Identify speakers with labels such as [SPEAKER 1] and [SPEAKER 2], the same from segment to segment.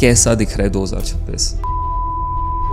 [SPEAKER 1] कैसा दिख रहा है 2026?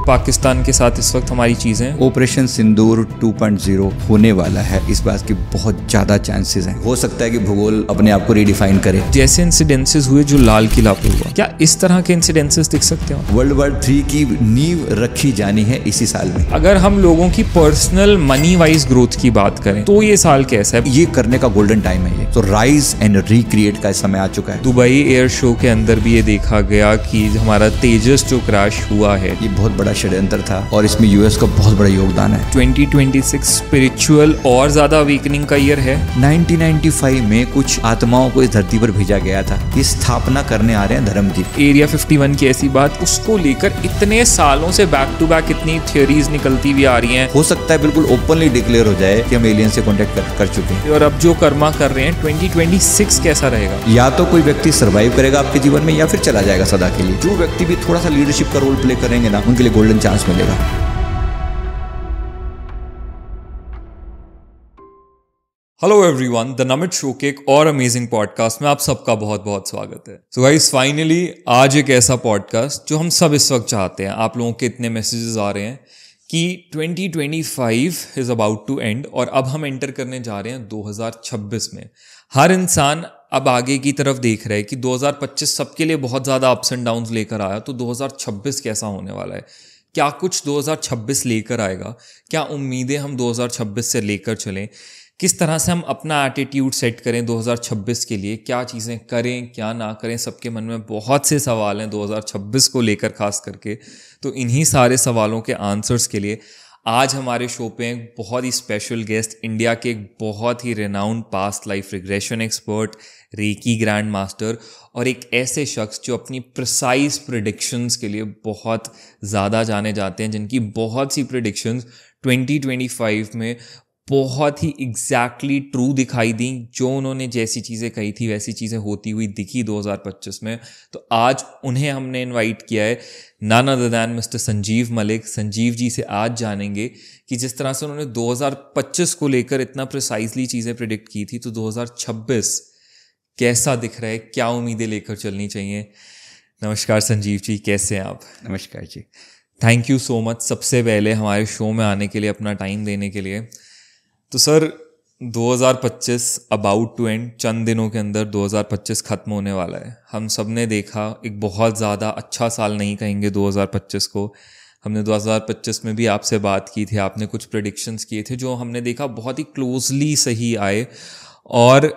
[SPEAKER 1] पाकिस्तान के साथ इस वक्त हमारी चीज़ें
[SPEAKER 2] ऑपरेशन सिंदूर 2.0 होने वाला है, इस बात की बहुत ज़्यादा चांसेस हैं। हो सकता है कि भूगोल अपने आप को रिडिफाइन करे।
[SPEAKER 1] जैसे इंसिडेंसेस हुए जो लाल किला पे हुआ, क्या इस तरह के इंसिडेंसेस दिख सकते हो?
[SPEAKER 2] वर्ल्ड वॉर 3 की नींव रखी जानी है इसी साल में।
[SPEAKER 1] अगर हम लोगों की पर्सनल मनी वाइज ग्रोथ की बात करें तो ये साल कैसा है?
[SPEAKER 2] ये करने का गोल्डन टाइम है। ये तो राइज एंड रिक्रिएट का समय आ चुका है।
[SPEAKER 1] दुबई एयर शो के अंदर भी ये देखा गया कि हमारा तेजस जो क्रैश हुआ है,
[SPEAKER 2] ये बहुत बड़ा षड्यंत्र था और इसमें यूएस का बहुत बड़ा योगदान है।
[SPEAKER 1] 2026 स्पिरिचुअल और ज्यादा अवेकनिंग का ईयर है।
[SPEAKER 2] 1995 में कुछ आत्माओं को इस धरती पर भेजा गया था, ये स्थापना करने आ रहे हैं धर्म की।
[SPEAKER 1] एरिया 51 की ऐसी बात, उसको लेकर इतने सालों से बैक टू बैक इतनी थ्योरीज निकलती हुई आ रही हैं।
[SPEAKER 2] हो सकता है बिल्कुल ओपनली डिक्लेयर हो जाए कि हम एलियन से कॉन्टेक्ट कर चुके हैं।
[SPEAKER 1] और अब जो कर्मा कर रहे हैं, 2026 कैसा रहेगा?
[SPEAKER 2] या तो कोई व्यक्ति सर्वाइव करेगा आपके जीवन में या फिर चला जाएगा सदा के लिए। जो व्यक्ति भी थोड़ा सा लीडरशिप का रोल प्ले करेंगे ना, उनके लिए गोल्डन चांस मिलेगा।
[SPEAKER 1] Hello everyone, the Namit show के एक और अमेजिंग पॉडकास्ट में आप सबका बहुत बहुत स्वागत है। सो गाइस, फाइनली आज एक ऐसा पॉडकास्ट जो हम सब इस वक्त चाहते हैं। आप लोगों के इतने मैसेजेस आ रहे हैं कि 2025 इज अबाउट टू एंड और अब हम एंटर करने जा रहे हैं 2026 में। हर इंसान अब आगे की तरफ देख रहा है कि 2025 सबके लिए बहुत ज़्यादा अप्स एंड डाउन्स लेकर आया, तो 2026 कैसा होने वाला है? क्या कुछ 2026 लेकर आएगा? क्या उम्मीदें हम 2026 से लेकर चलें? किस तरह से हम अपना एटीट्यूड सेट करें 2026 के लिए? क्या चीज़ें करें, क्या ना करें? सबके मन में बहुत से सवाल हैं 2026 को लेकर खास करके। तो इन्हीं सारे सवालों के आंसर्स के लिए आज हमारे शो पे एक बहुत ही स्पेशल गेस्ट, इंडिया के एक बहुत ही renowned past life regression expert, Reiki grand master और एक ऐसे शख्स जो अपनी प्रिसाइज प्रेडिक्शंस के लिए बहुत ज़्यादा जाने जाते हैं, जिनकी बहुत सी प्रेडिक्शंस 2025 में बहुत ही एग्जैक्टली ट्रू दिखाई दी। जो उन्होंने जैसी चीज़ें कही थी वैसी चीज़ें होती हुई दिखी 2025 में। तो आज उन्हें हमने इनवाइट किया है, none other than Mr Sanjeev Malik. Sanjeev ji से आज जानेंगे कि जिस तरह से उन्होंने 2025 को लेकर इतना प्रिसाइजली चीज़ें प्रिडिक्ट की थी, तो 2026 कैसा दिख रहा है, क्या उम्मीदें लेकर चलनी चाहिए। नमस्कार संजीव जी, कैसे हैं आप?
[SPEAKER 2] नमस्कार जी,
[SPEAKER 1] थैंक यू सो मच सबसे पहले हमारे शो में आने के लिए, अपना टाइम देने के लिए। तो सर, 2025 अबाउट टू एंड, चंद दिनों के अंदर 2025 ख़त्म होने वाला है। हम सब ने देखा, एक बहुत ज़्यादा अच्छा साल नहीं कहेंगे 2025 को। हमने 2025 में भी आपसे बात की थी, आपने कुछ प्रेडिक्शंस किए थे जो हमने देखा बहुत ही क्लोजली सही आए। और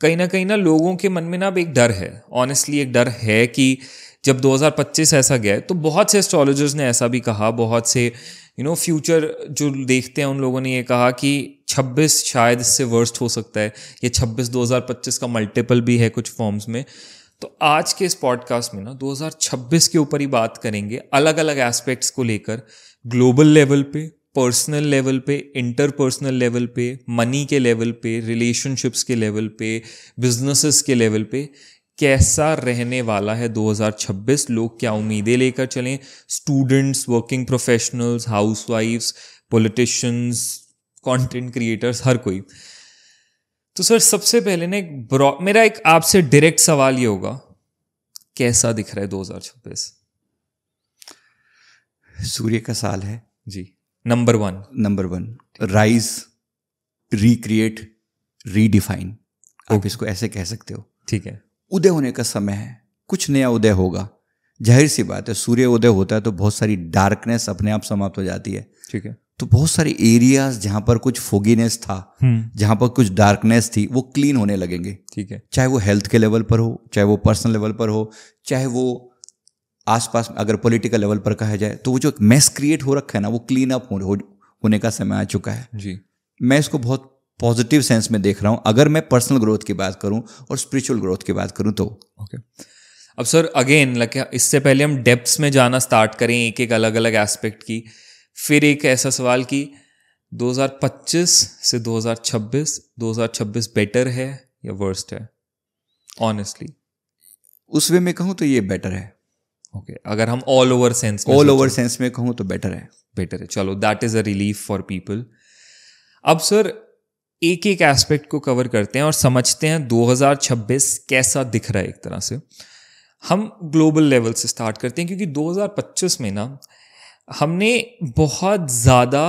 [SPEAKER 1] कहीं ना लोगों के मन में ना अब एक डर है, ऑनेस्टली एक डर है कि जब 2025 ऐसा गया, तो बहुत से एस्ट्रोलॉजर्स ने ऐसा भी कहा, बहुत से फ्यूचर जो देखते हैं उन लोगों ने ये कहा कि 26 शायद इससे वर्स्ट हो सकता है। ये 26 2025 का मल्टीपल भी है कुछ फॉर्म्स में। तो आज के इस पॉडकास्ट में ना 2026 के ऊपर ही बात करेंगे, अलग अलग एस्पेक्ट्स को लेकर, ग्लोबल लेवल पे, पर्सनल लेवल पे, इंटरपर्सनल लेवल पे, मनी के लेवल पे, रिलेशनशिप्स के लेवल पे, बिजनेसेस के लेवल पे कैसा रहने वाला है 2026। लोग क्या उम्मीदें लेकर चलें, स्टूडेंट्स, वर्किंग प्रोफेशनल्स, हाउसवाइफ्स, पॉलिटिशियंस, कंटेंट क्रिएटर्स, हर कोई। तो सर, सबसे पहले ना मेरा एक आपसे डायरेक्ट सवाल ये होगा, कैसा दिख रहा है 2026?
[SPEAKER 2] सूर्य का साल है
[SPEAKER 1] जी। Number one
[SPEAKER 2] rise, recreate, redefine, आप इसको ऐसे कह सकते हो।
[SPEAKER 1] ठीक है,
[SPEAKER 2] उदय होने का समय है, कुछ नया उदय होगा। जाहिर सी बात है, सूर्य उदय होता है तो बहुत सारी डार्कनेस अपने आप समाप्त हो जाती है।
[SPEAKER 1] ठीक है।
[SPEAKER 2] तो बहुत सारे एरियाज जहां पर कुछ फोगीनेस था, जहां पर कुछ डार्कनेस थी, वो क्लीन होने लगेंगे।
[SPEAKER 1] ठीक है।
[SPEAKER 2] चाहे वो हेल्थ के लेवल पर हो, चाहे वो पर्सनल लेवल पर हो, चाहे वो आसपास अगर पॉलिटिकल लेवल पर कहा जाए, तो वो जो मेस क्रिएट हो रखा है ना, वो क्लीन अप होने का समय आ चुका है
[SPEAKER 1] जी।
[SPEAKER 2] मैं इसको बहुत पॉजिटिव सेंस में देख रहा हूं, अगर मैं पर्सनल ग्रोथ की बात करूं और स्पिरिचुअल ग्रोथ की बात करूं तो।
[SPEAKER 1] ओके। अब सर, अगेन इससे पहले हम डेप्थ्स में जाना स्टार्ट करें एक एक अलग अलग एस्पेक्ट की, फिर एक ऐसा सवाल कि 2025 से 2026 बेटर है या वर्स्ट है ऑनेस्टली?
[SPEAKER 2] उस वे में कहूं तो ये बेटर है।
[SPEAKER 1] ओके। अगर हम ऑल ओवर सेंस
[SPEAKER 2] में कहूं तो बेटर है।
[SPEAKER 1] चलो, that is a relief for people. अब सर, एक एक एस्पेक्ट को कवर करते हैं और समझते हैं 2026 कैसा दिख रहा है। एक तरह से हम ग्लोबल लेवल से स्टार्ट करते हैं, क्योंकि 2025 में ना हमने बहुत ज़्यादा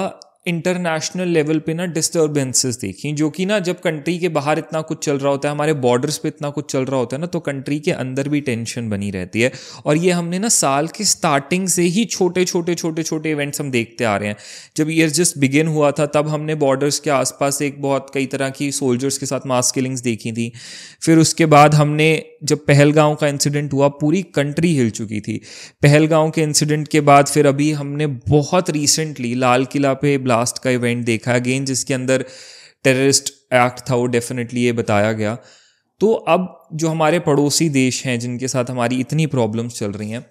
[SPEAKER 1] इंटरनेशनल लेवल पे ना डिस्टर्बेंसेस देखी, जो कि ना जब कंट्री के बाहर इतना कुछ चल रहा होता है, हमारे बॉर्डर्स पे इतना कुछ चल रहा होता है ना, तो कंट्री के अंदर भी टेंशन बनी रहती है। और ये हमने ना साल की स्टार्टिंग से ही छोटे छोटे इवेंट्स हम देखते आ रहे हैं। जब ईयर जस्ट बिगिन हुआ था तब हमने बॉर्डर्स के आसपास एक बहुत कई तरह की सोल्जर्स के साथ मास किलिंग्स देखी थी। फिर उसके बाद हमने जब पहलगांव का इंसिडेंट हुआ, पूरी कंट्री हिल चुकी थी। पहलगांव के इंसिडेंट के बाद फिर अभी हमने बहुत रिसेंटली लाल किला पे ब्लास्ट का इवेंट देखा अगेन, जिसके अंदर टेररिस्ट एक्ट था, वो डेफिनेटली ये बताया गया। तो अब जो हमारे पड़ोसी देश हैं जिनके साथ हमारी इतनी प्रॉब्लम्स चल रही हैं,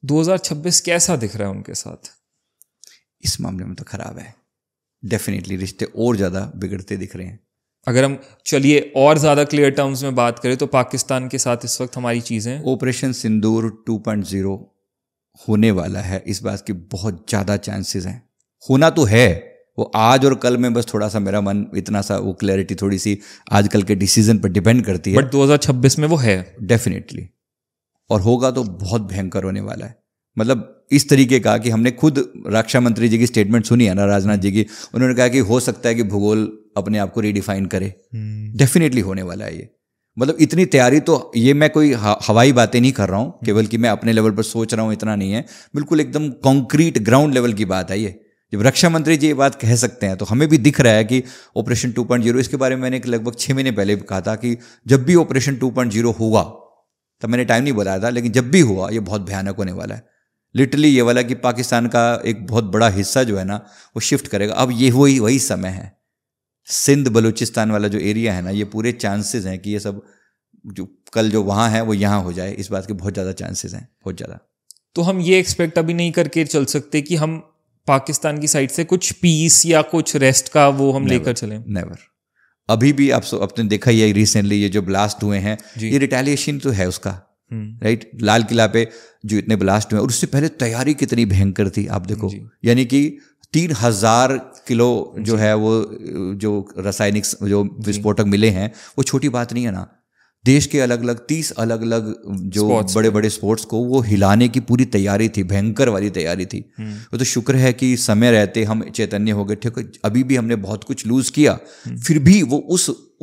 [SPEAKER 1] 2026 कैसा दिख रहा है उनके साथ?
[SPEAKER 2] इस मामले में तो खराब है, डेफिनेटली रिश्ते और ज़्यादा बिगड़ते दिख रहे हैं।
[SPEAKER 1] अगर हम चलिए और ज़्यादा क्लियर टर्म्स में बात करें तो पाकिस्तान के साथ इस वक्त हमारी चीज़ें,
[SPEAKER 2] ऑपरेशन सिंदूर 2.0 होने वाला है, इस बात की बहुत ज़्यादा चांसेस हैं। होना तो है, वो आज और कल में बस थोड़ा सा मेरा मन इतना सा वो क्लैरिटी थोड़ी सी आजकल के डिसीजन पर डिपेंड करती है,
[SPEAKER 1] बट 2026 में वो है
[SPEAKER 2] डेफिनेटली। और होगा तो बहुत भयंकर होने वाला है। मतलब इस तरीके का कि हमने खुद रक्षा मंत्री जी की स्टेटमेंट सुनी है ना, राजनाथ जी की, उन्होंने कहा कि हो सकता है कि भूगोल अपने आप को रिडिफाइन करे। डेफिनेटली होने वाला है ये। मतलब इतनी तैयारी तो, ये मैं कोई हवाई बातें नहीं कर रहा हूँ केवल कि मैं अपने लेवल पर सोच रहा हूँ, इतना नहीं है, बिल्कुल एकदम कॉन्क्रीट ग्राउंड लेवल की बात है ये। जब रक्षा मंत्री जी ये बात कह सकते हैं तो हमें भी दिख रहा है कि ऑपरेशन 2.0, इसके बारे में मैंने लगभग 6 महीने पहले कहा था कि जब भी ऑपरेशन 2.0 होगा, तब मैंने टाइम नहीं बताया था, लेकिन जब भी हुआ ये बहुत भयानक होने वाला है। लिटरली ये वाला कि पाकिस्तान का एक बहुत बड़ा हिस्सा जो है ना वो शिफ्ट करेगा। अब ये वही समय है, सिंध बलूचिस्तान वाला जो एरिया है ना, ये पूरे चांसेस हैं कि ये सब जो कल जो वहाँ है वो यहाँ हो जाए, इस बात के बहुत ज़्यादा चांसेस हैं, बहुत ज़्यादा।
[SPEAKER 1] तो हम ये एक्सपेक्ट अभी नहीं करके चल सकते कि हम पाकिस्तान की साइड से कुछ पीस या कुछ रेस्ट का वो हम लेकर चलें।
[SPEAKER 2] नेवर। अभी भी आपने देखा ही है रिसेंटली ये जो ब्लास्ट हुए हैं, ये रिटेलिएशन तो है उसका, राइट। लाल किला पे जो इतने ब्लास्ट हुए, और उससे पहले तैयारी कितनी भयंकर थी आप देखो, यानी कि 3000 किलो जो है वो जो रासायनिक जो विस्फोटक मिले हैं, वो छोटी बात नहीं है ना। देश के अलग अलग 30 अलग अलग जो बड़े बड़े स्पोर्ट्स को वो हिलाने की पूरी तैयारी थी, भयंकर वाली तैयारी थी। वो तो शुक्र है कि समय रहते हम चैतन्य हो गए। ठीक है, अभी भी हमने बहुत कुछ लूज किया, फिर भी वो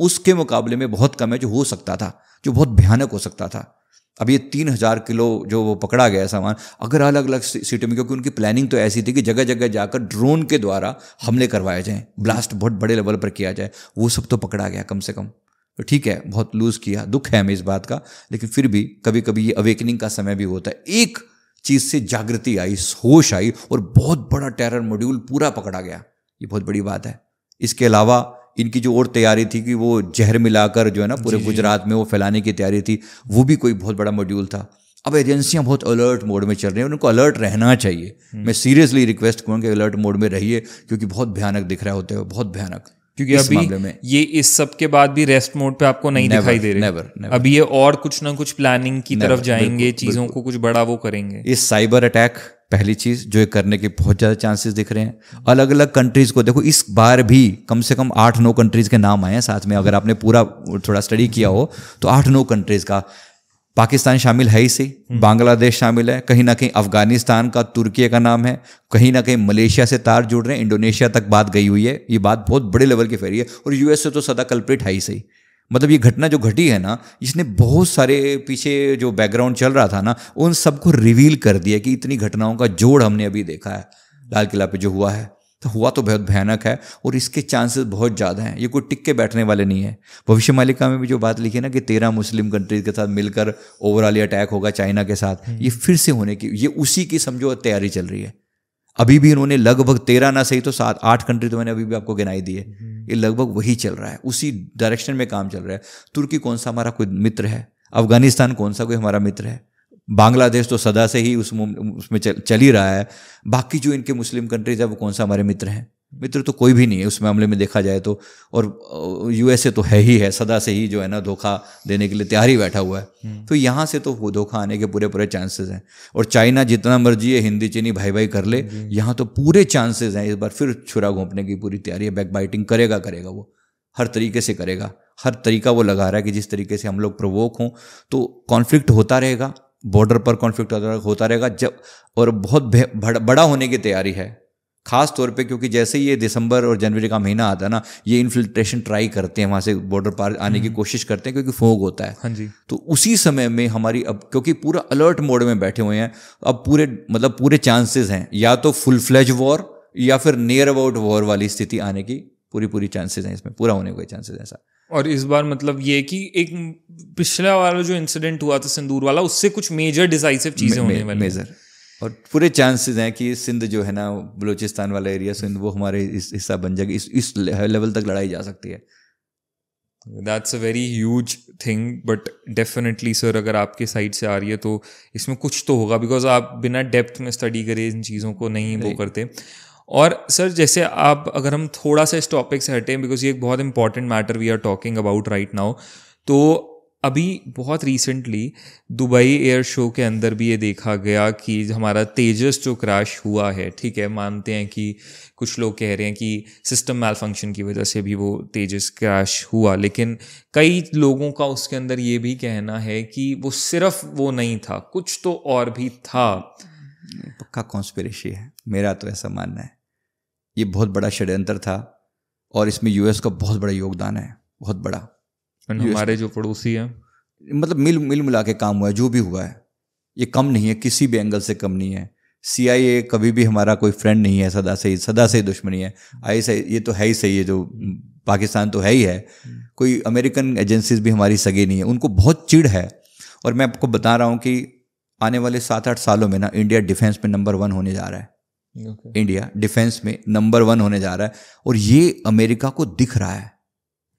[SPEAKER 2] उसके मुकाबले में बहुत कम है जो हो सकता था, जो बहुत भयानक हो सकता था। अब ये 3000 किलो जो वो पकड़ा गया सामान, अगर अलग अलग सिटी में, क्योंकि उनकी प्लानिंग तो ऐसी थी कि जगह जगह जाकर ड्रोन के द्वारा हमले करवाए जाएं, ब्लास्ट बहुत बड़े लेवल पर किया जाए, वो सब तो पकड़ा गया कम से कम। तो ठीक है, बहुत लूज किया, दुख है हमें इस बात का, लेकिन फिर भी कभी कभी ये अवेकनिंग का समय भी होता है। एक चीज़ से जागृति आई, होश आई, और बहुत बड़ा टेरर मॉड्यूल पूरा पकड़ा गया, ये बहुत बड़ी बात है। इसके अलावा इनकी जो और तैयारी थी कि वो जहर मिलाकर जो है ना पूरे गुजरात में वो फैलाने की तैयारी थी, वो भी कोई बहुत बड़ा मॉड्यूल था। अब एजेंसियां बहुत अलर्ट मोड में चल रही हैं, उनको अलर्ट रहना चाहिए। मैं सीरियसली रिक्वेस्ट करूँगा कि अलर्ट मोड में रहिए, क्योंकि बहुत भयानक दिख रहा होते हैं, बहुत भयानक।
[SPEAKER 1] क्योंकि अभी ये इस सब के बाद भी रेस्ट मोड पे आपको नहीं दिखाई दे रहे।
[SPEAKER 2] नेवर।
[SPEAKER 1] अभी ये और कुछ ना कुछ प्लानिंग की तरफ जाएंगे, चीज़ों को कुछ बड़ा वो करेंगे।
[SPEAKER 2] इस साइबर अटैक पहली चीज़ जो करने के बहुत ज़्यादा चांसेस दिख रहे हैं। अलग अलग कंट्रीज़ को देखो, इस बार भी कम से कम 8-9 कंट्रीज़ के नाम आए हैं साथ में। अगर आपने पूरा थोड़ा स्टडी किया हो तो 8-9 कंट्रीज़ का, पाकिस्तान शामिल है ही सही, बांग्लादेश शामिल है, कहीं ना कहीं अफगानिस्तान का, तुर्की का नाम है, कहीं ना कहीं मलेशिया से तार जुड़ रहे हैं, इंडोनेशिया तक बात गई हुई है। ये बात बहुत बड़े लेवल की फैली है, और यूएस से तो सदा कल्प्रिट है ही सही। मतलब ये घटना जो घटी है ना, इसने बहुत सारे पीछे जो बैकग्राउंड चल रहा था ना, उन सबको रिवील कर दिया कि इतनी घटनाओं का जोड़ हमने अभी देखा है। लाल किला पे जो हुआ है, तो हुआ तो बहुत भयानक है, और इसके चांसेस बहुत ज़्यादा हैं। ये कोई टिक के बैठने वाले नहीं है। भविष्य मालिका में भी जो बात लिखी है ना कि 13 मुस्लिम कंट्रीज के साथ मिलकर ओवरऑल अटैक होगा चाइना के साथ, ये फिर से होने की, ये उसी की समझो तैयारी चल रही है। अभी भी इन्होंने लगभग 13 ना सही तो 7-8 कंट्री तो मैंने अभी भी आपको गिनाई दी है, ये लगभग वही चल रहा है, उसी डायरेक्शन में काम चल रहा है। तुर्की कौन सा हमारा कोई मित्र है, अफगानिस्तान कौन सा कोई हमारा मित्र है, बांग्लादेश तो सदा से ही उसमें चल ही रहा है। बाकी जो इनके मुस्लिम कंट्रीज है वो कौन सा हमारे मित्र हैं? मित्र तो कोई भी नहीं है उस मामले में देखा जाए तो। और यूएसए तो है ही है, सदा से ही जो है ना धोखा देने के लिए तैयार ही बैठा हुआ है। तो यहाँ से तो वो धोखा आने के पूरे पूरे चांसेस हैं। और चाइना जितना मर्जी है हिंदी चीनी भाई भाई कर ले, यहाँ तो पूरे चांसेस हैं इस बार फिर छुरा घोंपने की पूरी तैयारी है। बैक बाइटिंग करेगा वो, हर तरीके से करेगा, हर तरीका वो लगा रहा है कि जिस तरीके से हम लोग प्रवोक हों, तो कॉन्फ्लिक्ट होता रहेगा, बॉर्डर पर कॉन्फ्लिक्ट होता रहेगा जब, और बहुत बड़ा होने की तैयारी है, खास तौर पे क्योंकि जैसे ही ये दिसंबर और जनवरी का महीना आता है ना, ये इन्फिल्ट्रेशन ट्राई करते हैं, वहाँ से बॉर्डर पार आने की कोशिश करते हैं, क्योंकि फोग होता है।
[SPEAKER 1] हाँ जी।
[SPEAKER 2] तो उसी समय में हमारी, अब क्योंकि पूरा अलर्ट मोड में बैठे हुए हैं, अब पूरे चांसेस हैं, या तो फुल फ्लेज वॉर या फिर नियर अबाउट वॉर वाली स्थिति आने की पूरी चांसेस हैं, इसमें पूरा होने के चांसेस ऐसा।
[SPEAKER 1] और इस बार मतलब ये कि एक पिछला वाला जो इंसिडेंट हुआ था सिंदूर वाला, उससे कुछ मेजर डिसाइसिव चीजें होने वाली
[SPEAKER 2] मेजर, और पूरे चांसेस हैं कि सिंध जो है ना, बलूचिस्तान वाला एरिया सिंध, वो हमारे इस हिस्सा बन जाएगी, इस लेवल तक लड़ाई जा सकती है।
[SPEAKER 1] That's a very huge thing, but definitely sir अगर आपके साइड से आ रही है तो इसमें कुछ तो होगा, बिकॉज आप बिना डेप्थ में स्टडी करे इन चीज़ों को नहीं वो करते। और सर जैसे आप, अगर हम थोड़ा सा इस टॉपिक से हटें, बिकॉज ये एक बहुत important matter we are talking about right now, तो अभी बहुत रिसेंटली दुबई एयर शो के अंदर भी ये देखा गया कि हमारा तेजस जो क्रैश हुआ है, ठीक है, मानते हैं कि कुछ लोग कह रहे हैं कि सिस्टम मैल फंक्शन की वजह से भी वो तेजस क्रैश हुआ, लेकिन कई लोगों का उसके अंदर ये भी कहना है कि वो सिर्फ वो नहीं था, कुछ तो और भी था।
[SPEAKER 2] पक्का कॉन्स्पिरेसी है, मेरा तो ऐसा मानना है। ये बहुत बड़ा षड्यंत्र था और इसमें यूएस का बहुत बड़ा योगदान है, बहुत बड़ा।
[SPEAKER 1] हमारे जो पड़ोसी हैं,
[SPEAKER 2] मतलब मिल मिला के काम हुआ है, जो भी हुआ है ये कम नहीं है, किसी भी एंगल से कम नहीं है। CIA कभी भी हमारा कोई फ्रेंड नहीं है, सदा से ही दुश्मनी है। ISI ये तो है ही सही है, जो पाकिस्तान तो है ही है, कोई अमेरिकन एजेंसीज भी हमारी सगे नहीं है, उनको बहुत चिढ़ है। और मैं आपको बता रहा हूँ कि आने वाले 7-8 सालों में ना इंडिया डिफेंस में नंबर 1 होने जा रहा है। इंडिया डिफेंस में नंबर 1 होने जा रहा है, और ये अमेरिका को दिख रहा है,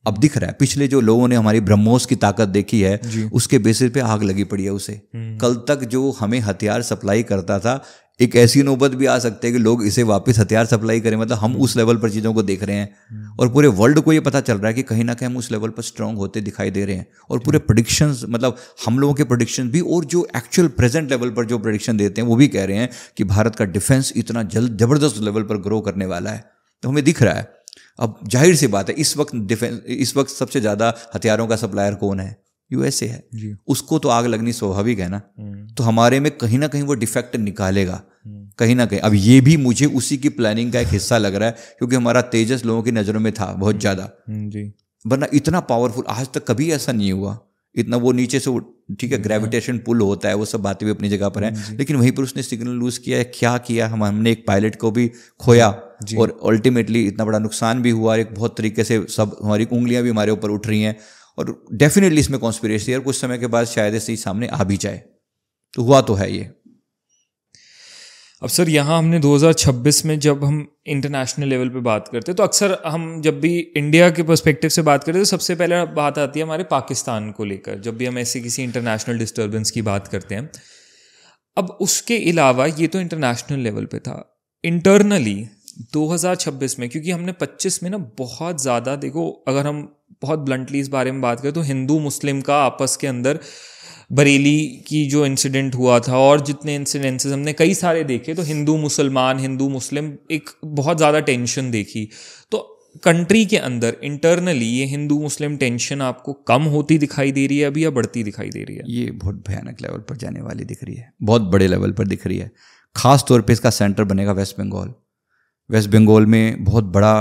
[SPEAKER 2] अब दिख रहा है। पिछले जो लोगों ने हमारी ब्रह्मोस की ताकत देखी है, उसके बेसिस पे आग लगी पड़ी है उसे। कल तक जो हमें हथियार सप्लाई करता था, एक ऐसी नौबत भी आ सकती है कि लोग इसे वापस हथियार सप्लाई करें, मतलब हम उस लेवल पर चीज़ों को देख रहे हैं, और पूरे वर्ल्ड को ये पता चल रहा है कि कहीं ना कहीं हम उस लेवल पर स्ट्रांग होते दिखाई दे रहे हैं। और पूरे प्रेडिक्शंस, मतलब हम लोगों के प्रेडिक्शन भी, और जो एक्चुअल प्रेजेंट लेवल पर जो प्रेडिक्शन देते हैं वो भी कह रहे हैं कि भारत का डिफेंस इतना जबरदस्त लेवल पर ग्रो करने वाला है। तो हमें दिख रहा है। अब जाहिर सी बात है, इस वक्त सबसे ज़्यादा हथियारों का सप्लायर कौन है? USA है जी। उसको तो आग लगनी स्वाभाविक है ना। तो हमारे में कहीं ना कहीं वो डिफेक्ट निकालेगा, कहीं ना कहीं। अब ये भी मुझे उसी की प्लानिंग का एक हिस्सा लग रहा है, क्योंकि हमारा तेजस लोगों की नज़रों में था बहुत ज़्यादा जी, वरना इतना पावरफुल आज तक कभी ऐसा नहीं हुआ। इतना वो नीचे से, ठीक है, ग्रेविटेशन पुल होता है, वो सब बातें भी अपनी जगह पर हैं, लेकिन वहीं पर उसने सिग्नल लूज किया है। क्या किया, हमने एक पायलट को भी खोया, और अल्टीमेटली इतना बड़ा नुकसान भी हुआ। एक बहुत तरीके से सब हमारी उंगलियां भी हमारे ऊपर उठ रही हैं, और डेफिनेटली इसमें कॉन्स्पिरेसी है, और कुछ समय के बाद शायद ऐसे ही सामने आ भी जाए। तो हुआ तो है ये।
[SPEAKER 1] अब सर यहाँ हमने 2026 में जब हम इंटरनेशनल लेवल पे बात करते हैं, तो अक्सर हम जब भी इंडिया के पर्सपेक्टिव से बात करते हैं तो सबसे पहले बात आती है हमारे पाकिस्तान को लेकर, जब भी हम ऐसे किसी इंटरनेशनल डिस्टर्बेंस की बात करते हैं। अब उसके अलावा ये तो इंटरनेशनल लेवल पे था। इंटरनली 2026 में, क्योंकि हमने 25 में ना बहुत ज़्यादा, देखो अगर हम बहुत ब्लंटली इस बारे में बात करें तो हिंदू मुस्लिम का आपस के अंदर, बरेली की जो इंसिडेंट हुआ था और जितने इंसिडेंसेस हमने कई सारे देखे, तो हिंदू मुस्लिम एक बहुत ज़्यादा टेंशन देखी। तो कंट्री के अंदर इंटरनली ये हिंदू मुस्लिम टेंशन आपको कम होती दिखाई दे रही है अभी, या बढ़ती दिखाई दे रही है?
[SPEAKER 2] ये बहुत भयानक लेवल पर जाने वाली दिख रही है, बहुत बड़े लेवल पर दिख रही है। खास तौर पे इसका सेंटर बनेगा वेस्ट बंगाल में बहुत बड़ा,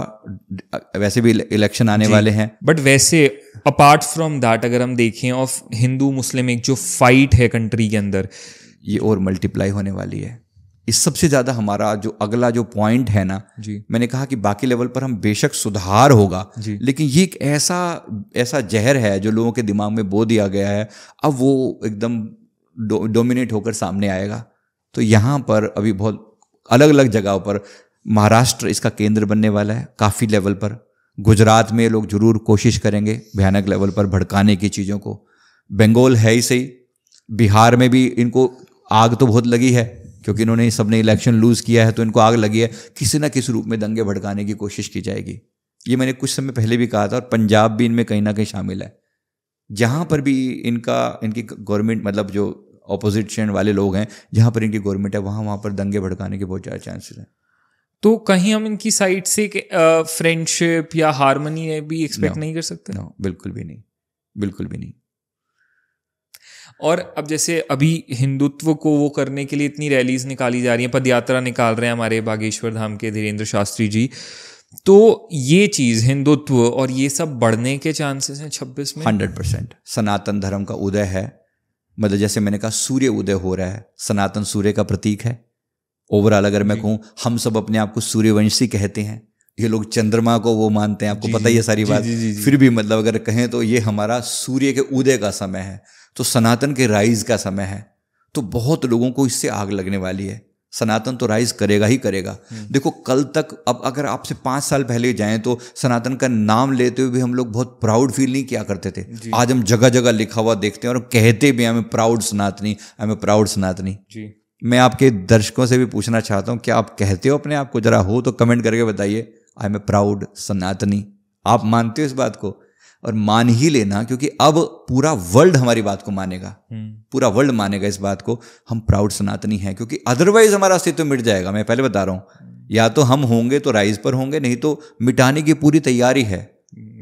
[SPEAKER 2] वैसे भी इलेक्शन आने वाले हैं।
[SPEAKER 1] बट वैसे अपार्ट फ्रॉम दैट अगर हम देखें ऑफ हिंदू मुस्लिम एक जो फाइट है कंट्री के अंदर,
[SPEAKER 2] ये और मल्टीप्लाई होने वाली है। इस सबसे ज़्यादा हमारा जो अगला जो पॉइंट है ना जी, मैंने कहा कि बाकी लेवल पर हम बेशक सुधार होगा, लेकिन ये एक ऐसा जहर है जो लोगों के दिमाग में बो दिया गया है, अब वो एकदम डोमिनेट होकर सामने आएगा। तो यहाँ पर अभी बहुत अलग अलग जगहों पर, महाराष्ट्र इसका केंद्र बनने वाला है काफ़ी लेवल पर। गुजरात में लोग जरूर कोशिश करेंगे भयानक लेवल पर भड़काने की चीज़ों को। बंगाल है ही सही, बिहार में भी इनको आग तो बहुत लगी है, क्योंकि इन्होंने सबने इलेक्शन लूज किया है, तो इनको आग लगी है। किसी ना किसी रूप में दंगे भड़काने की कोशिश की जाएगी। ये मैंने कुछ समय पहले भी कहा था, और पंजाब भी इनमें कहीं ना कहीं शामिल है। जहाँ पर भी इनकी गवर्नमेंट, मतलब जो अपोजिशन वाले लोग हैं, जहाँ पर इनकी गवर्नमेंट है, वहाँ पर दंगे भड़काने के बहुत ज़्यादा चांसेस हैं।
[SPEAKER 1] तो कहीं हम इनकी साइड से फ्रेंडशिप या हार्मनी भी एक्सपेक्ट नहीं कर सकते?
[SPEAKER 2] नो, बिल्कुल भी नहीं, बिल्कुल भी नहीं।
[SPEAKER 1] और अब जैसे अभी हिंदुत्व को वो करने के लिए इतनी रैलीज निकाली जा रही हैं, पदयात्रा निकाल रहे हैं हमारे बागेश्वर धाम के धीरेन्द्र शास्त्री जी, तो ये चीज़ हिंदुत्व और ये सब बढ़ने के चांसेस हैं 26 में?
[SPEAKER 2] 100%। सनातन धर्म का उदय है, मतलब जैसे मैंने कहा सूर्य उदय हो रहा है, सनातन सूर्य का प्रतीक है। ओवरऑल अगर मैं कहूँ, हम सब अपने आप को सूर्यवंशी कहते हैं, ये लोग चंद्रमा को वो मानते हैं, आपको पता ही है सारी बात। फिर भी मतलब अगर कहें तो ये हमारा सूर्य के उदय का समय है, तो सनातन के राइज का समय है। तो बहुत लोगों को इससे आग लगने वाली है। सनातन तो राइज करेगा ही करेगा। देखो कल तक, अब अगर आपसे 5 साल पहले जाएं तो सनातन का नाम लेते हुए भी हम लोग बहुत प्राउड फील नहीं किया करते थे। आज हम जगह जगह लिखा हुआ देखते हैं और कहते भी हमें प्राउड सनातनी, हमें प्राउड सनातनी। मैं आपके दर्शकों से भी पूछना चाहता हूं, क्या आप कहते हो अपने आप को? जरा हो तो कमेंट करके बताइए, आई एम ए प्राउड सनातनी। आप मानते हो इस बात को? और मान ही लेना, क्योंकि अब पूरा वर्ल्ड हमारी बात को मानेगा, पूरा वर्ल्ड मानेगा इस बात को, हम प्राउड सनातनी हैं। क्योंकि अदरवाइज हमारा अस्तित्व मिट जाएगा। मैं पहले बता रहा हूं, या तो हम होंगे तो राइज पर होंगे, नहीं तो मिटाने की पूरी तैयारी है।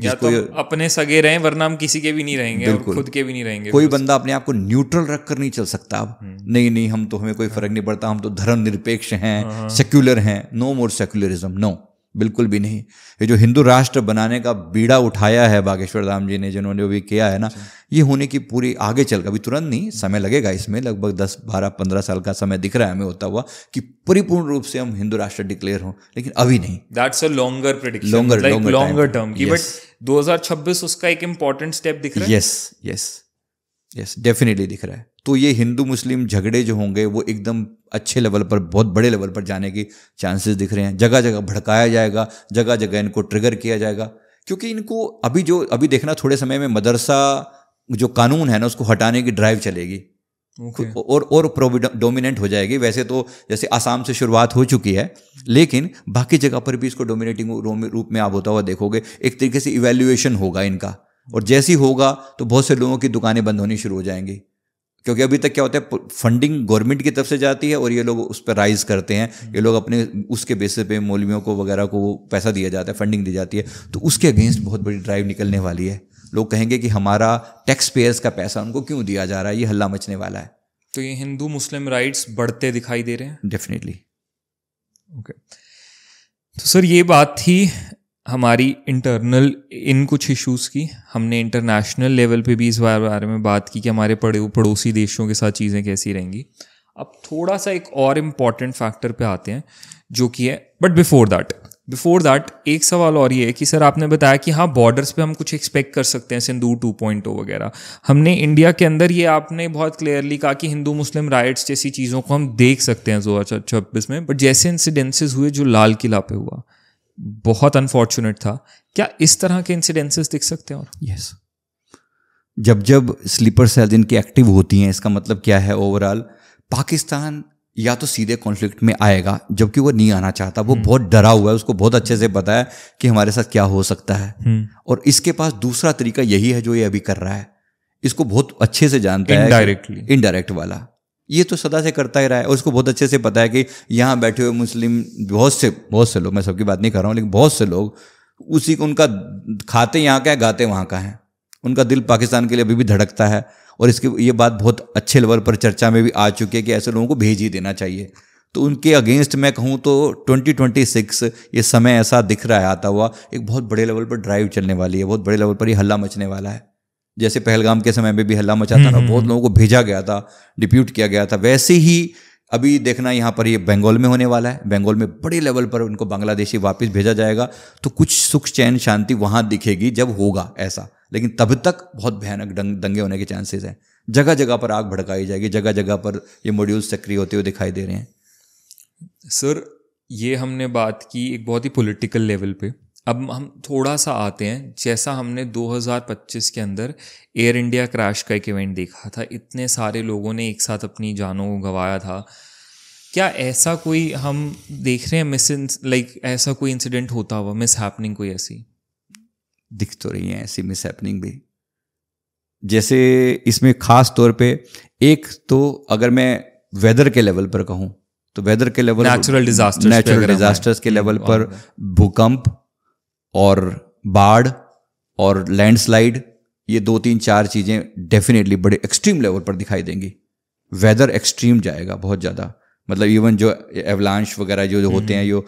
[SPEAKER 1] या तो अपने सगे रहें, वरना हम किसी के भी नहीं रहेंगे और खुद के भी नहीं रहेंगे।
[SPEAKER 2] कोई बंदा अपने आप को न्यूट्रल रख कर नहीं चल सकता अब। नहीं, हम तो, हमें कोई फर्क नहीं पड़ता, हम तो धर्मनिरपेक्ष हैं, सेक्युलर हैं। नो मोर सेक्युलरिज्म, नो, बिल्कुल भी नहीं। ये जो हिंदू राष्ट्र बनाने का बीड़ा उठाया है बागेश्वर धाम जी ने, जिन्होंने भी किया है ना, ये होने की पूरी आगे चल, अभी तुरंत नहीं, समय लगेगा इसमें, लगभग 10, 12, 15 साल का समय दिख रहा है हमें होता हुआ कि परिपूर्ण रूप से हम हिंदू राष्ट्र डिक्लेयर हों, लेकिन अभी नहीं।
[SPEAKER 1] That's a longer prediction, longer term की, बट 2026 उसका एक इंपॉर्टेंट स्टेप दिख रहा है।
[SPEAKER 2] यस, डेफिनेटली दिख रहा है। तो ये हिंदू मुस्लिम झगड़े जो होंगे वो एकदम अच्छे लेवल पर, बहुत बड़े लेवल पर जाने की चांसेस दिख रहे हैं। जगह जगह भड़काया जाएगा, जगह जगह इनको ट्रिगर किया जाएगा, क्योंकि इनको अभी देखना, थोड़े समय में मदरसा जो कानून है ना, उसको हटाने की ड्राइव चलेगी। और डोमिनेंट हो जाएगी। वैसे तो जैसे आसाम से शुरुआत हो चुकी है, लेकिन बाकी जगह पर भी इसको डोमिनेटिंग रूप में आप होता हुआ देखोगे। एक तरीके से इवैल्यूएशन होगा इनका, और जैसी होगा तो बहुत से लोगों की दुकानें बंद होनी शुरू हो जाएंगी। क्योंकि अभी तक क्या होता है, फंडिंग गवर्नमेंट की तरफ से जाती है और ये लोग उस पर राइज करते हैं। ये लोग अपने उसके बेसिस पे मौलवियों को वगैरह को पैसा दिया जाता है, फंडिंग दी जाती है। तो उसके अगेंस्ट बहुत बड़ी ड्राइव निकलने वाली है। लोग कहेंगे कि हमारा टैक्स पेयर्स का पैसा उनको क्यों दिया जा रहा है, ये हल्ला मचने वाला है।
[SPEAKER 1] तो ये हिंदू मुस्लिम राइट्स बढ़ते दिखाई दे रहे हैं
[SPEAKER 2] डेफिनेटली।
[SPEAKER 1] ओके, तो सर ये बात थी हमारी इंटरनल इन कुछ इश्यूज़ की। हमने इंटरनेशनल लेवल पे भी इस बारे में बात की कि हमारे पड़ोसी देशों के साथ चीज़ें कैसी रहेंगी। अब थोड़ा सा एक और इम्पॉर्टेंट फैक्टर पे आते हैं, जो कि है, बट बिफोर दैट एक सवाल और ये है कि सर आपने बताया कि हाँ बॉर्डर्स पे हम कुछ एक्सपेक्ट कर सकते हैं, सिंदूर 2.0 वगैरह। हमने इंडिया के अंदर ये आपने बहुत क्लियरली कहा कि हिंदू मुस्लिम राइट्स जैसी चीज़ों को हम देख सकते हैं 2026 में। बट जैसे इंसिडेंसेस हुए जो लाल किला पे हुआ, बहुत अनफॉर्चुनेट था, क्या इस तरह के इंसिडेंसेस दिख सकते हैं? और
[SPEAKER 2] यस, जब स्लीपर सेल्स इनकी एक्टिव होती हैं, इसका मतलब क्या है, ओवरऑल पाकिस्तान या तो सीधे कॉन्फ्लिक्ट में आएगा, जबकि वो नहीं आना चाहता। वो बहुत डरा हुआ है, उसको बहुत अच्छे से पता है कि हमारे साथ क्या हो सकता है। और इसके पास दूसरा तरीका यही है जो ये अभी कर रहा है, इसको बहुत अच्छे से जानता है, इनडायरेक्ट वाला। ये तो सदा से करता ही रहा है। उसको बहुत अच्छे से पता है कि यहाँ बैठे हुए मुस्लिम बहुत से लोग, मैं सबकी बात नहीं कर रहा हूँ, लेकिन बहुत से लोग उसी को, उनका खाते यहाँ का है, गाते वहाँ का है, उनका दिल पाकिस्तान के लिए अभी भी धड़कता है। और इसकी ये बात बहुत अच्छे लेवल पर चर्चा में भी आ चुकी है कि ऐसे लोगों को भेज ही देना चाहिए। तो उनके अगेंस्ट मैं कहूँ तो 2026 ये समय ऐसा दिख रहा है आता हुआ, एक बहुत बड़े लेवल पर ड्राइव चलने वाली है, बहुत बड़े लेवल पर ये हल्ला मचने वाला है। जैसे पहलगाम के समय में भी हल्ला मचा था ना, बहुत लोगों को भेजा गया था, डिप्यूट किया गया था, वैसे ही अभी देखना यहाँ पर ये बंगाल में होने वाला है। बंगाल में बड़े लेवल पर उनको बांग्लादेशी वापस भेजा जाएगा, तो कुछ सुख चैन शांति वहाँ दिखेगी जब होगा ऐसा। लेकिन तब तक बहुत भयानक दंगे होने के चांसेस हैं। जगह जगह पर आग भड़काई जाएगी, जगह जगह पर ये मॉड्यूल्स सक्रिय होते हुए दिखाई दे रहे हैं।
[SPEAKER 1] सर ये हमने बात की एक बहुत ही पॉलिटिकल लेवल पे। अब हम थोड़ा सा आते हैं, जैसा हमने 2025 के अंदर एयर इंडिया क्रैश का एक इवेंट देखा था, इतने सारे लोगों ने एक साथ अपनी जानों को गंवाया था। क्या ऐसा कोई हम देख रहे हैं ऐसा कोई इंसिडेंट होता हुआ, मिस हैपनिंग कोई ऐसी
[SPEAKER 2] दिख तो रही है, ऐसी मिस हैपनिंग भी? जैसे इसमें खास तौर पे एक तो अगर मैं वेदर के लेवल पर कहूँ तो वेदर के लेवल,
[SPEAKER 1] नेचुरल
[SPEAKER 2] डिजास्टर्स के लेवल पर भूकंप और बाढ़ और लैंडस्लाइड, ये 2-3-4 चीजें डेफिनेटली बड़े एक्सट्रीम लेवल पर दिखाई देंगी। वेदर एक्सट्रीम जाएगा बहुत ज़्यादा, मतलब इवन जो एवलांश वगैरह जो होते हैं, जो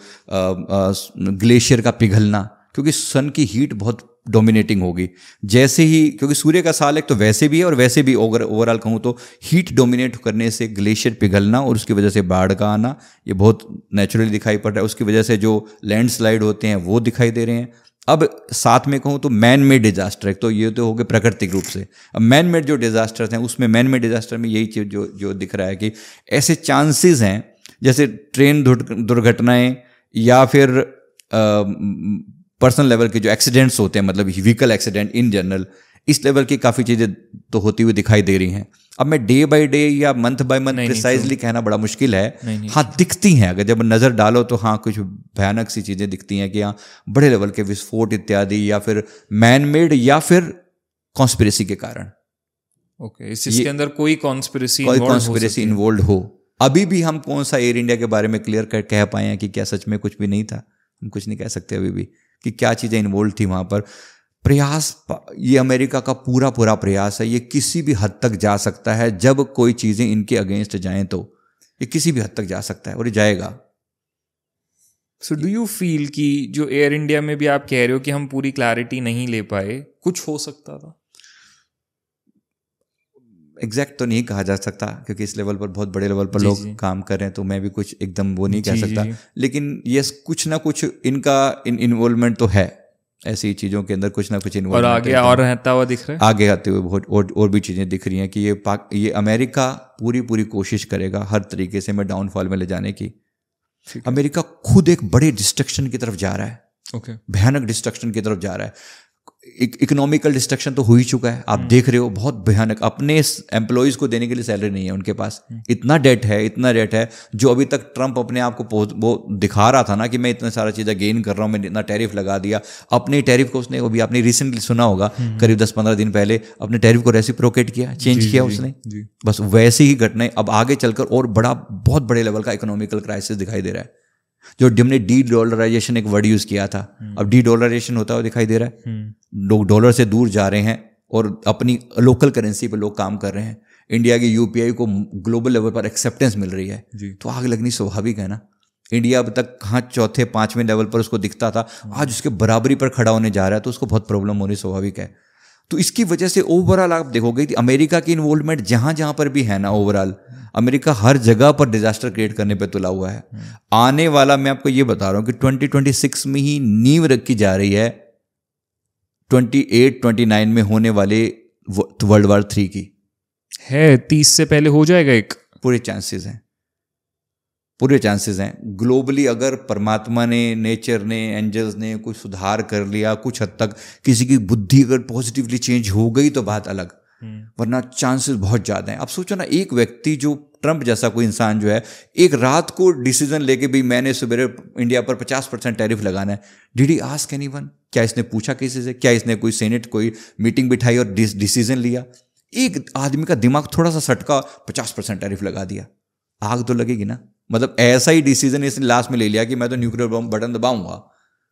[SPEAKER 2] ग्लेशियर का पिघलना, क्योंकि सन की हीट बहुत डोमिनेटिंग होगी जैसे ही, क्योंकि सूर्य का साल एक तो वैसे भी है और वैसे भी ओवरऑल कहूँ तो हीट डोमिनेट करने से ग्लेशियर पिघलना और उसकी वजह से बाढ़ का आना, ये बहुत नेचुरली दिखाई पड़ रहा है। उसकी वजह से जो लैंडस्लाइड होते हैं वो दिखाई दे रहे हैं। अब साथ में कहूँ तो मैन मेड डिजास्टर, एक तो ये तो हो गए प्राकृतिक रूप से, अब मैन मेड जो डिजास्टर्स हैं उसमें मैन मेड डिजास्टर में यही चीज़ जो दिख रहा है कि ऐसे चांसेस हैं जैसे ट्रेन दुर्घटनाएं या फिर पर्सनल लेवल के जो एक्सीडेंट्स होते हैं, मतलब व्हीकल एक्सीडेंट इन जनरल, इस लेवल की काफ़ी चीज़ें तो होती हुई दिखाई दे रही हैं। अब मैं डे बाय डे या मंथ बाय मंथ प्रिसाइजली कहना बड़ा मुश्किल है। हाँ दिखती हैं, अगर जब नज़र डालो तो हाँ कुछ भयानक सी चीज़ें दिखती हैं कि हाँ बड़े लेवल के विस्फोट इत्यादि, या फिर मैन मेड या फिर कॉन्स्पिरेसी के कारण।
[SPEAKER 1] ओके, इसके अंदर कोई कॉन्स्पिरेसी
[SPEAKER 2] इन्वॉल्व हो। अभी भी हम कौन सा एयर इंडिया के बारे में क्लियर कर कह पाए हैं कि क्या सच में कुछ भी नहीं था? हम कुछ नहीं कह सकते अभी भी कि क्या चीज़ें इन्वॉल्व थी वहाँ पर। प्रयास, ये अमेरिका का पूरा प्रयास है, ये किसी भी हद तक जा सकता है। जब कोई चीज़ें इनके अगेंस्ट जाएं तो ये किसी भी हद तक जा सकता है और ये जाएगा।
[SPEAKER 1] सो डू यू फील कि जो एयर इंडिया में भी आप कह रहे हो कि हम पूरी क्लैरिटी नहीं ले पाए, कुछ हो सकता था?
[SPEAKER 2] एग्जैक्ट तो नहीं कहा जा सकता क्योंकि इस लेवल पर बहुत बड़े लेवल पर लोग काम कर रहे हैं, तो मैं भी कुछ एकदम वो नहीं कह सकता। लेकिन यस, कुछ ना कुछ इनका इन्वॉल्वमेंट तो है, ऐसी चीज़ों के अंदर कुछ ना कुछ इन्वॉल्वमेंट।
[SPEAKER 1] और आगे और रहता हुआ दिख रहा है,
[SPEAKER 2] आगे आते हुए बहुत और भी चीज़ें दिख रही हैं कि ये अमेरिका पूरी कोशिश करेगा हर तरीके से मैं डाउनफॉल में ले जाने की। अमेरिका खुद एक बड़े डिस्ट्रक्शन की तरफ जा रहा है।
[SPEAKER 1] ओके,
[SPEAKER 2] भयानक डिस्ट्रक्शन की तरफ जा रहा है। इकोनॉमिकल डिस्ट्रक्शन तो हो ही चुका है, आप देख रहे हो, बहुत भयानक। अपने एम्प्लॉयज़ को देने के लिए सैलरी नहीं है उनके पास, इतना डेट है जो अभी तक ट्रंप अपने आप को वो दिखा रहा था ना कि मैं इतना सारा चीज़ें गेन कर रहा हूँ, मैंने इतना टैरिफ लगा दिया। अपने टैरिफ को उसने, अभी आपने रिसेंटली सुना होगा करीब 10-15 दिन पहले, अपने टैरिफ को रेसिप्रोकेट किया, चेंज किया उसने। बस वैसे ही घटनाएं अब आगे चलकर और बहुत बड़े लेवल का इकोनॉमिकल क्राइसिस दिखाई दे रहा है। जो हमने डी-डॉलराइजेशन एक वर्ड यूज़ किया था, अब डी-डॉलराइजेशन होता हुआ दिखाई दे रहा है। लोग डॉलर से दूर जा रहे हैं और अपनी लोकल करेंसी पे लोग काम कर रहे हैं। इंडिया की यूपीआई को ग्लोबल लेवल पर एक्सेप्टेंस मिल रही है, तो आग लगनी स्वाभाविक है ना। इंडिया अब तक कहाँ 4th-5वें लेवल पर उसको दिखता था, आज उसके बराबरी पर खड़ा होने जा रहा है, तो उसको बहुत प्रॉब्लम होनी स्वाभाविक है। तो इसकी वजह से ओवरऑल आप देखोगे कि अमेरिका की इन्वॉल्वमेंट जहाँ पर भी है ना, ओवरऑल अमेरिका हर जगह पर डिजास्टर क्रिएट करने पे तुला हुआ है। आने वाला, मैं आपको ये बता रहा हूँ कि 2026 में ही नींव रखी जा रही है 28-29 में होने वाले वर्ल्ड वॉर 3 की
[SPEAKER 1] है। 30 से पहले हो जाएगा एक,
[SPEAKER 2] पूरे चांसेस हैं ग्लोबली। अगर परमात्मा ने, नेचर ने, एंजल्स ने कुछ सुधार कर लिया, कुछ हद तक किसी की बुद्धि अगर पॉजिटिवली चेंज हो गई तो बात अलग, वरना चांसेस बहुत ज़्यादा हैं। अब सोचो ना, एक व्यक्ति जो ट्रंप जैसा कोई इंसान जो है, एक रात को डिसीजन लेके भी मैंने सवेरे इंडिया पर 50% टैरिफ लगाना है। Did he ask anyone? क्या इसने पूछा किसी से? क्या इसने कोई सेनेट कोई मीटिंग बिठाई और डिसीजन लिया? एक आदमी का दिमाग थोड़ा सा सटका, 50% टैरिफ लगा दिया, आग तो लगेगी ना। मतलब ऐसा ही डिसीजन इसने लास्ट में ले लिया कि मैं तो न्यूक्लियर बम बटन दबाऊंगा,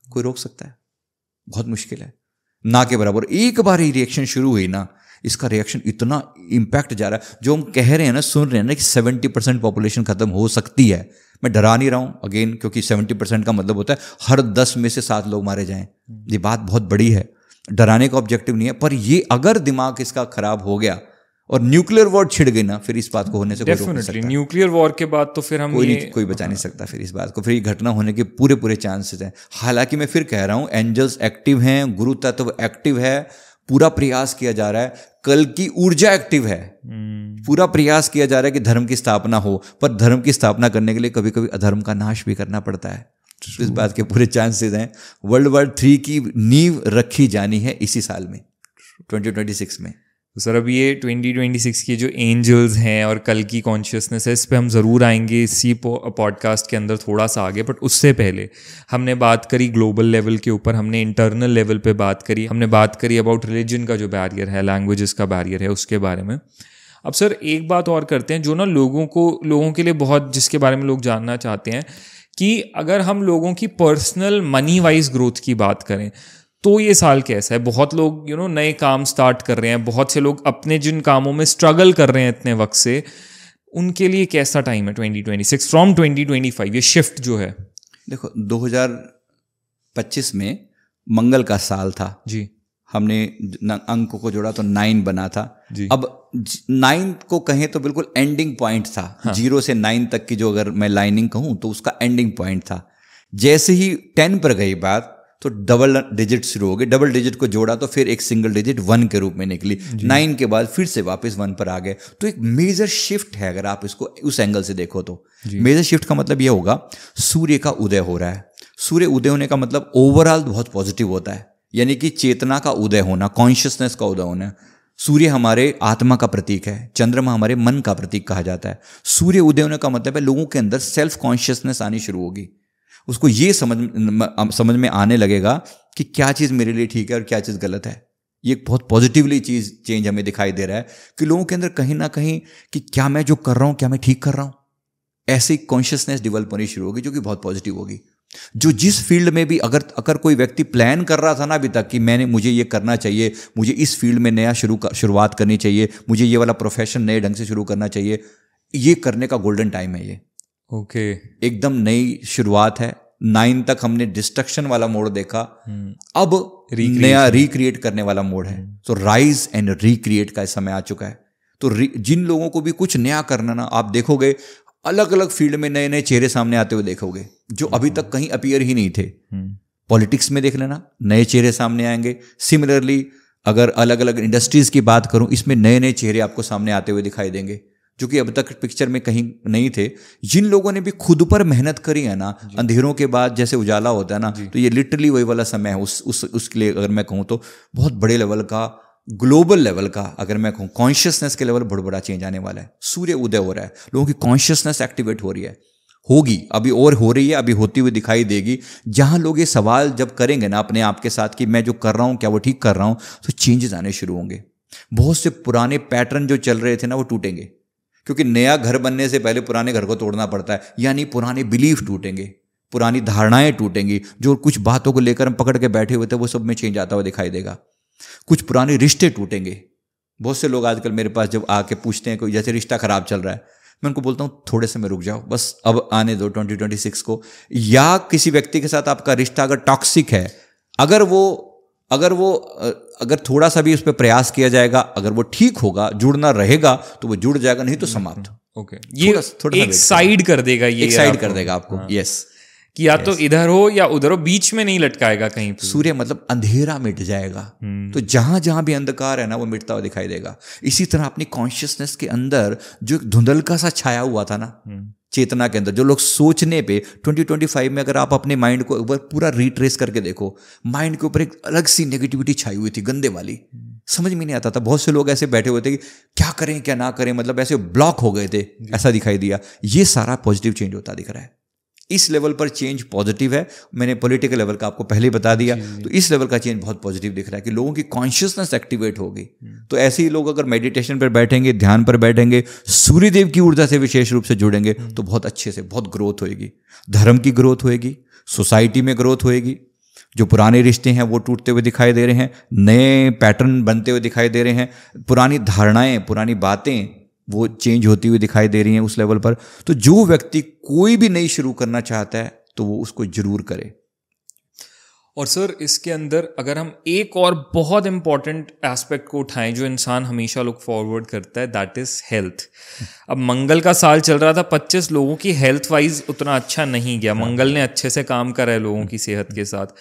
[SPEAKER 2] कोई रोक सकता है? बहुत मुश्किल है, ना के बराबर। एक बार ही रिएक्शन शुरू हुई ना, इसका रिएक्शन इतना इम्पैक्ट जा रहा है। जो हम कह रहे हैं ना, सुन रहे हैं ना कि 70% पॉपुलेशन खत्म हो सकती है, मैं डरा नहीं रहा हूं अगेन, क्योंकि 70% का मतलब होता है हर 10 में से 7 लोग मारे जाएं। ये बात बहुत बड़ी है, डराने का ऑब्जेक्टिव नहीं है। पर ये अगर दिमाग इसका खराब हो गया और न्यूक्लियर वॉर छिड़ गई ना, फिर इस बात को होने से कोई रोक नहीं सकता।
[SPEAKER 1] न्यूक्लियर वॉर के बाद तो फिर हम
[SPEAKER 2] कोई बचा नहीं सकता फिर इस बात को, फिर ये घटना होने के पूरे चांसेस हैं। हालांकि मैं फिर कह रहा हूं, एंजल्स एक्टिव हैं, गुरु तत्व एक्टिव है, पूरा प्रयास किया जा रहा है, कल की ऊर्जा एक्टिव है, पूरा प्रयास किया जा रहा है कि धर्म की स्थापना हो। पर धर्म की स्थापना करने के लिए कभी कभी अधर्म का नाश भी करना पड़ता है। इस बात के पूरे चांसेस हैं। वर्ल्ड वॉर 3 की नींव रखी जानी है इसी साल में, 2026 में।
[SPEAKER 1] तो सर, अब ये 2026 की जो एंजल्स हैं और कल की कॉन्शियसनेस है, इस पे हम ज़रूर आएंगे इसी पॉडकास्ट के अंदर थोड़ा सा आगे। बट उससे पहले हमने बात करी ग्लोबल लेवल के ऊपर, हमने इंटरनल लेवल पे बात करी, हमने बात करी अबाउट रिलीजन का जो बैरियर है, लैंग्वेजेस का बैरियर है, उसके बारे में। अब सर एक बात और करते हैं जो ना लोगों के लिए बहुत, जिसके बारे में लोग जानना चाहते हैं कि अगर हम लोगों की पर्सनल मनी वाइज ग्रोथ की बात करें तो ये साल कैसा है? बहुत लोग नए काम स्टार्ट कर रहे हैं, बहुत से लोग अपने जिन कामों में स्ट्रगल कर रहे हैं इतने वक्त से, उनके लिए कैसा टाइम है 2026 फ्रॉम 2025, ये शिफ्ट जो है?
[SPEAKER 2] देखो 2025 में मंगल का साल था
[SPEAKER 1] जी,
[SPEAKER 2] हमने अंक को जोड़ा तो 9 बना था जी। अब 9 को कहें तो बिल्कुल एंडिंग पॉइंट था। हाँ। 0 से 9 तक की जो अगर मैं लाइनिंग कहूं तो उसका एंडिंग पॉइंट था। जैसे ही 10 पर गई बात तो डबल डिजिट शुरू हो गए, डबल डिजिट को जोड़ा तो फिर एक सिंगल डिजिट 1 के रूप में निकली, 9 के बाद फिर से वापस 1 पर आ गए। तो एक मेजर शिफ्ट है अगर आप इसको उस एंगल से देखो तो। मेजर शिफ्ट का मतलब यह होगा सूर्य का उदय हो रहा है। सूर्य उदय होने का मतलब ओवरऑल बहुत पॉजिटिव होता है, यानी कि चेतना का उदय होना, कॉन्शियसनेस का उदय होना। सूर्य हमारे आत्मा का प्रतीक है, चंद्रमा हमारे मन का प्रतीक कहा जाता है। सूर्य उदय होने का मतलब है लोगों के अंदर सेल्फ कॉन्शियसनेस आनी शुरू होगी। उसको ये समझ में आने लगेगा कि क्या चीज़ मेरे लिए ठीक है और क्या चीज़ गलत है। ये एक बहुत पॉजिटिवली चेंज हमें दिखाई दे रहा है कि लोगों के अंदर कहीं ना कहीं कि क्या मैं जो कर रहा हूँ क्या मैं ठीक कर रहा हूँ, ऐसी कॉन्शियसनेस डेवलप होनी शुरू होगी जो कि बहुत पॉजिटिव होगी। जो जिस फील्ड में भी अगर कोई व्यक्ति प्लान कर रहा था ना अभी तक कि मुझे ये करना चाहिए, मुझे इस फील्ड में नया शुरुआत करनी चाहिए, मुझे ये वाला प्रोफेशन नए ढंग से शुरू करना चाहिए, ये करने का गोल्डन टाइम है ये।
[SPEAKER 1] ओके,
[SPEAKER 2] एकदम नई शुरुआत है। 9 तक हमने डिस्ट्रक्शन वाला मोड देखा, अब नया रिक्रिएट करने वाला मोड है। तो राइज एंड रिक्रिएट का समय आ चुका है। तो जिन लोगों को भी कुछ नया करना ना, आप देखोगे अलग अलग फील्ड में नए नए चेहरे सामने आते हुए देखोगे जो अभी तक कहीं अपीयर ही नहीं थे। पॉलिटिक्स में देख लेना, नए चेहरे सामने आएंगे। सिमिलरली अगर अलग अलग इंडस्ट्रीज की बात करूं, इसमें नए नए चेहरे आपको सामने आते हुए दिखाई देंगे जो कि अब तक पिक्चर में कहीं नहीं थे। जिन लोगों ने भी खुद पर मेहनत करी है ना, अंधेरों के बाद जैसे उजाला होता है ना, तो ये लिटरली वही वाला समय है उसके लिए। अगर मैं कहूँ तो बहुत बड़े लेवल का, ग्लोबल लेवल का, अगर मैं कहूँ कॉन्शियसनेस के लेवल बहुत बड़ा चेंज आने वाला है। सूर्य उदय हो रहा है, लोगों की कॉन्शियसनेस एक्टिवेट हो रही है, होगी अभी और हो रही है, अभी होती हुई दिखाई देगी। जहां लोग ये सवाल जब करेंगे ना अपने आप के साथ कि मैं जो कर रहा हूं क्या वो ठीक कर रहा हूं, तो चेंजेस आने शुरू होंगे। बहुत से पुराने पैटर्न जो चल रहे थे ना वो टूटेंगे, क्योंकि नया घर बनने से पहले पुराने घर को तोड़ना पड़ता है। यानी पुराने बिलीफ टूटेंगे, पुरानी धारणाएं टूटेंगी। जो कुछ बातों को लेकर हम पकड़ के बैठे हुए थे वो सब में चेंज आता हुआ दिखाई देगा। कुछ पुराने रिश्ते टूटेंगे। बहुत से लोग आजकल मेरे पास जब आके पूछते हैं कोई जैसे रिश्ता खराब चल रहा है, मैं उनको बोलता हूँ थोड़े समय रुक जाओ, बस अब आने दो 2026 को। या किसी व्यक्ति के साथ आपका रिश्ता अगर टॉक्सिक है, अगर थोड़ा सा भी उस पर प्रयास किया जाएगा, अगर वो ठीक होगा, जुड़ना रहेगा तो वो जुड़ जाएगा, नहीं तो समाप्त।
[SPEAKER 1] ओके, ये थोड़ा एक साइड कर देगा, ये
[SPEAKER 2] एक साइड कर देगा आपको। यस,
[SPEAKER 1] कि या तो इधर हो या उधर हो, बीच में नहीं लटकाएगा कहीं पे।
[SPEAKER 2] सूर्य मतलब अंधेरा मिट जाएगा। तो जहां जहां भी अंधकार है ना वो मिटता हुआ दिखाई देगा। इसी तरह अपनी कॉन्शियसनेस के अंदर जो एक धुंधलका सा छाया हुआ था ना, चेतना के अंदर, जो लोग सोचने पे 2025 में अगर आप अपने माइंड को पूरा रिट्रेस करके देखो, माइंड के ऊपर एक अलग सी नेगेटिविटी छाई हुई थी, गंदे वाली। समझ में नहीं आता था। बहुत से लोग ऐसे बैठे हुए थे कि क्या करें क्या ना करें, मतलब ऐसे ब्लॉक हो गए थे, ऐसा दिखाई दिया। ये सारा पॉजिटिव चेंज होता दिख रहा है। इस लेवल पर चेंज पॉजिटिव है। मैंने पॉलिटिकल लेवल का आपको पहले ही बता दिया। तो इस लेवल का चेंज बहुत पॉजिटिव दिख रहा है कि लोगों की कॉन्शियसनेस एक्टिवेट होगी। तो ऐसे ही लोग अगर मेडिटेशन पर बैठेंगे, ध्यान पर बैठेंगे, सूर्यदेव की ऊर्जा से विशेष रूप से जुड़ेंगे तो बहुत अच्छे से बहुत ग्रोथ होएगी। धर्म की ग्रोथ होएगी, सोसाइटी में ग्रोथ होएगी। जो पुराने रिश्ते हैं वो टूटते हुए दिखाई दे रहे हैं, नए पैटर्न बनते हुए दिखाई दे रहे हैं, पुरानी धारणाएं, पुरानी बातें वो चेंज होती हुई दिखाई दे रही हैं उस लेवल पर। तो जो व्यक्ति कोई भी नई शुरू करना चाहता है तो वो उसको जरूर करे।
[SPEAKER 1] और सर इसके अंदर अगर हम एक और बहुत इंपॉर्टेंट एस्पेक्ट को उठाएं जो इंसान हमेशा लुक फॉरवर्ड करता है, दैट इज हेल्थ। अब मंगल का साल चल रहा था, 25 लोगों की हेल्थ वाइज उतना अच्छा नहीं गया। मंगल ने अच्छे से काम करा है लोगों की सेहत के साथ।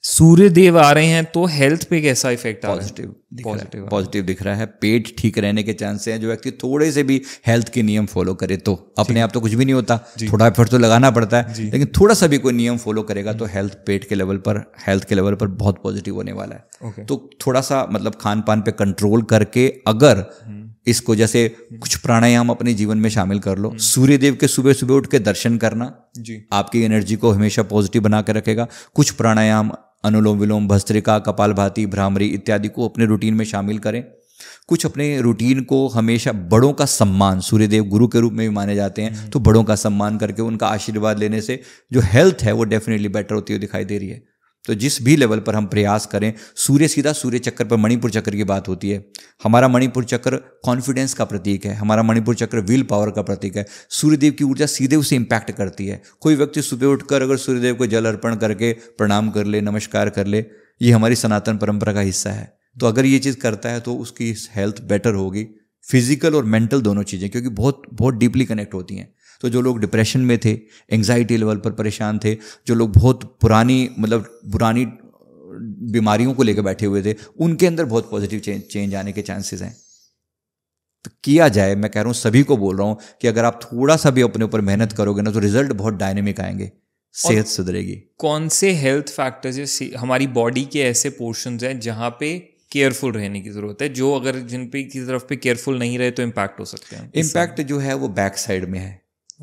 [SPEAKER 1] सूर्य देव आ रहे हैं तो हेल्थ पे कैसा इफेक्ट आ रहा है?
[SPEAKER 2] पॉजिटिव दिख रहा है। पेट ठीक रहने के चांस हैं। जो व्यक्ति थोड़े से भी हेल्थ के नियम फॉलो करे, तो अपने आप तो कुछ भी नहीं होता, थोड़ा एफर्ट तो लगाना पड़ता है, लेकिन थोड़ा सा भी कोई नियम फॉलो करेगा तो हेल्थ के लेवल पर बहुत पॉजिटिव होने वाला है। तो थोड़ा सा मतलब खान पान पे कंट्रोल करके अगर इसको जैसे कुछ प्राणायाम अपने जीवन में शामिल कर लो। सूर्यदेव के सुबह सुबह उठ के दर्शन करना आपकी एनर्जी को हमेशा पॉजिटिव बना के रखेगा। कुछ प्राणायाम, अनुलोम विलोम, भस्त्रिका, कपालभाति, भ्रामरी इत्यादि को अपने रूटीन में शामिल करें। कुछ अपने रूटीन को हमेशा बड़ों का सम्मान, सूर्यदेव गुरु के रूप में भी माने जाते हैं, तो बड़ों का सम्मान करके उनका आशीर्वाद लेने से जो हेल्थ है वो डेफिनेटली बेटर होती हुई दिखाई दे रही है। तो जिस भी लेवल पर हम प्रयास करें, सूर्य सीधा सूर्य चक्र पर मणिपुर चक्र की बात होती है। हमारा मणिपुर चक्र कॉन्फिडेंस का प्रतीक है, हमारा मणिपुर चक्र विल पावर का प्रतीक है। सूर्यदेव की ऊर्जा सीधे उसे इंपैक्ट करती है। कोई व्यक्ति सुबह उठकर अगर सूर्यदेव को जल अर्पण करके प्रणाम कर ले, नमस्कार कर ले, ये हमारी सनातन परंपरा का हिस्सा है। तो अगर ये चीज़ करता है तो उसकी हेल्थ बेटर होगी, फिजिकल और मेंटल दोनों चीज़ें, क्योंकि बहुत बहुत डीपली कनेक्ट होती हैं। तो जो लोग डिप्रेशन में थे, एंग्जाइटी लेवल पर परेशान थे, जो लोग बहुत पुरानी बीमारियों को लेकर बैठे हुए थे, उनके अंदर बहुत पॉजिटिव चेंज आने के चांसेस हैं। तो किया जाए, मैं कह रहा हूँ सभी को बोल रहा हूँ कि अगर आप थोड़ा सा भी अपने ऊपर मेहनत करोगे ना तो रिजल्ट बहुत डायनेमिक आएंगे, सेहत सुधरेगी।
[SPEAKER 1] कौन से हेल्थ फैक्टर्स हमारी बॉडी के ऐसे पोर्शंस हैं जहाँ पे केयरफुल रहने की जरूरत है, जो अगर जिन पे की तरफ पे केयरफुल नहीं रहे तो इम्पैक्ट हो सकते हैं?
[SPEAKER 2] इम्पैक्ट जो है वो बैक साइड में है।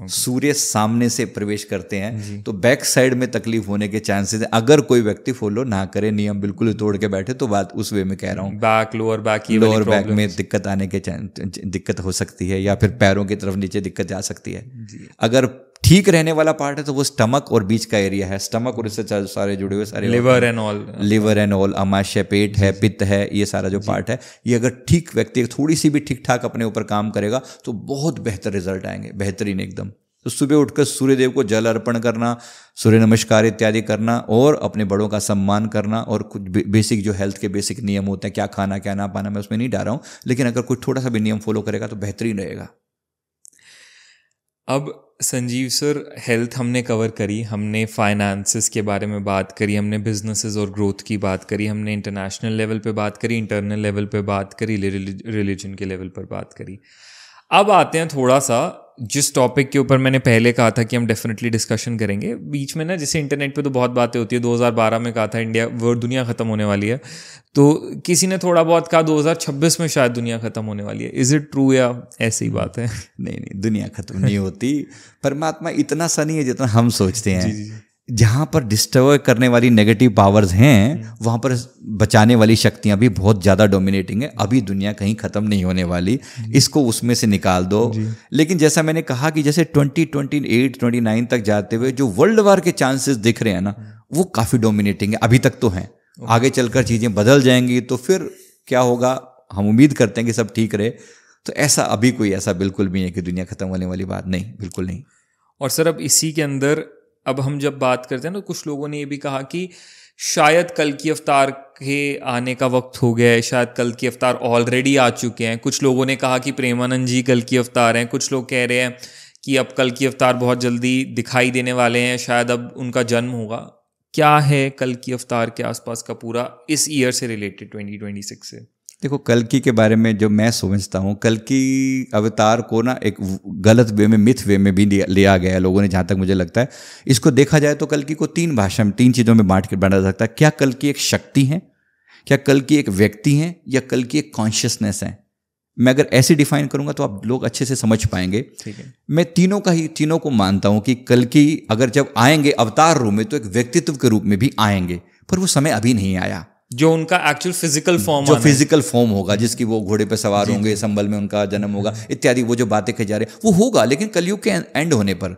[SPEAKER 2] सूर्य सामने से प्रवेश करते हैं तो बैक साइड में तकलीफ होने के चांसेस है। अगर कोई व्यक्ति फॉलो ना करे, नियम बिल्कुल तोड़ के बैठे, तो बात उस वे में कह रहा हूँ,
[SPEAKER 1] बैक लोअर बैक
[SPEAKER 2] में दिक्कत आने के दिक्कत हो सकती है, या फिर पैरों की तरफ नीचे दिक्कत जा सकती है। अगर ठीक रहने वाला पार्ट है तो वो स्टमक और बीच का एरिया है। स्टमक और इससे सारे जुड़े हुए सारे लिवर एंड ऑल, अमाशय, पेट है, पित्त है, ये सारा जो पार्ट है, ये अगर ठीक व्यक्ति थोड़ी सी भी ठीक ठाक अपने ऊपर काम करेगा तो बहुत बेहतर रिजल्ट आएंगे, बेहतरीन एकदम। तो सुबह उठकर सूर्यदेव को जल अर्पण करना, सूर्य नमस्कार इत्यादि करना, और अपने बड़ों का सम्मान करना, और कुछ बेसिक जो हेल्थ के बेसिक नियम होते हैं, क्या खाना क्या ना पाना, मैं उसमें नहीं डाल रहा हूँ, लेकिन अगर कोई थोड़ा सा भी नियम फॉलो करेगा तो बेहतरीन रहेगा।
[SPEAKER 1] अब संजीव सर, हेल्थ हमने कवर करी, हमने फाइनेंसेस के बारे में बात करी, हमने बिजनेसेस और ग्रोथ की बात करी, हमने इंटरनेशनल लेवल पे बात करी, इंटरनल लेवल पे बात करी, रिलीजन के लेवल पर बात करी। अब आते हैं थोड़ा सा जिस टॉपिक के ऊपर मैंने पहले कहा था कि हम डेफिनेटली डिस्कशन करेंगे। बीच में ना जैसे इंटरनेट पे तो बहुत बातें होती है, 2012 में कहा था दुनिया ख़त्म होने वाली है, तो किसी ने थोड़ा बहुत कहा 2026 में शायद दुनिया ख़त्म होने वाली है। इज़ इट ट्रू या ऐसी बात है?
[SPEAKER 2] नहीं, दुनिया ख़त्म नहीं होती। परमात्मा इतना सा नहीं है जितना हम सोचते हैं। जी। जहाँ पर डिस्टर्ब करने वाली नेगेटिव पावर्स हैं, वहाँ पर बचाने वाली शक्तियाँ भी बहुत ज़्यादा डोमिनेटिंग है। अभी दुनिया कहीं ख़त्म नहीं होने वाली, इसको उसमें से निकाल दो। लेकिन जैसा मैंने कहा कि जैसे 2028-29 तक जाते हुए जो वर्ल्ड वार के चांसेस दिख रहे हैं ना, वो काफ़ी डोमिनेटिंग है। अभी तक तो हैं, आगे चलकर चीज़ें बदल जाएंगी तो फिर क्या होगा, हम उम्मीद करते हैं कि सब ठीक रहे। तो ऐसा अभी कोई ऐसा बिल्कुल भी नहीं है कि दुनिया ख़त्म होने वाली बात, नहीं, बिल्कुल नहीं।
[SPEAKER 1] और सर अब इसी के अंदर अब हम जब बात करते हैं ना, कुछ लोगों ने ये भी कहा कि शायद कल की अवतार के आने का वक्त हो गया है, शायद कल की अवतार ऑलरेडी आ चुके हैं। कुछ लोगों ने कहा कि प्रेमानंद जी कल की अवतार हैं, कुछ लोग कह रहे हैं कि अब कल की अवतार बहुत जल्दी दिखाई देने वाले हैं, शायद अब उनका जन्म होगा। क्या है कल की अवतार के आसपास का पूरा इस ईयर से रिलेटेड 2026 से?
[SPEAKER 2] देखो, कल्कि के बारे में जो मैं समझता हूँ, कल्कि अवतार को ना एक गलत वे में, मिथ वे में भी लिया गया है लोगों ने, जहाँ तक मुझे लगता है। इसको देखा जाए तो कल्कि को तीन चीज़ों में बांट के बांटा जा सकता है। क्या कल्कि एक शक्ति है, क्या कल्कि एक व्यक्ति है, या कल्कि एक कॉन्शियसनेस है? मैं अगर ऐसे डिफाइन करूंगा तो आप लोग अच्छे से समझ पाएंगे।
[SPEAKER 1] ठीक है।
[SPEAKER 2] मैं तीनों को मानता हूँ कि कल्कि अगर जब आएंगे अवतार रूप में तो एक व्यक्तित्व के रूप में भी आएंगे, पर वो समय अभी नहीं आया।
[SPEAKER 1] जो उनका एक्चुअल फिजिकल फॉर्म,
[SPEAKER 2] जो फिजिकल फॉर्म होगा, जिसकी वो घोड़े पे सवार होंगे, संबल में उनका जन्म होगा इत्यादि, वो जो बातें कही जा रही है वो होगा। लेकिन कलयुग के एंड होने पर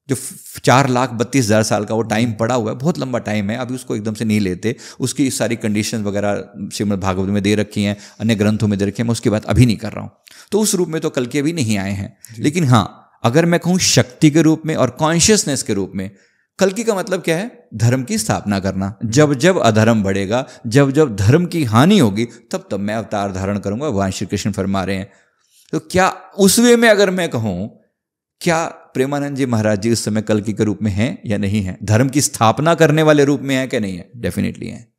[SPEAKER 2] जो 4,32,000 साल का वो टाइम पड़ा हुआ है, बहुत लंबा टाइम है, अभी उसको एकदम से नहीं लेते। उसकी सारी कंडीशन वगैरह श्रीमद् भागवत में दे रखी हैं, अन्य ग्रंथों में दे रखी हैं, मैं उसकी बात अभी नहीं कर रहा हूँ। तो उस रूप में तो कल्कि अभी नहीं आए हैं। लेकिन हाँ, अगर मैं कहूँ शक्ति के रूप में और कॉन्शियसनेस के रूप में, कल्कि का मतलब क्या है? धर्म की स्थापना करना। जब जब अधर्म बढ़ेगा, जब जब धर्म की हानि होगी, तब तब मैं अवतार धारण करूंगा, भगवान श्री कृष्ण फरमा रहे हैं। तो क्या उस वे में अगर मैं कहूं, क्या प्रेमानंद जी महाराज जी उस समय कल्कि के रूप में हैं या नहीं है? धर्म की स्थापना करने वाले रूप में है क्या नहीं है? डेफिनेटली है।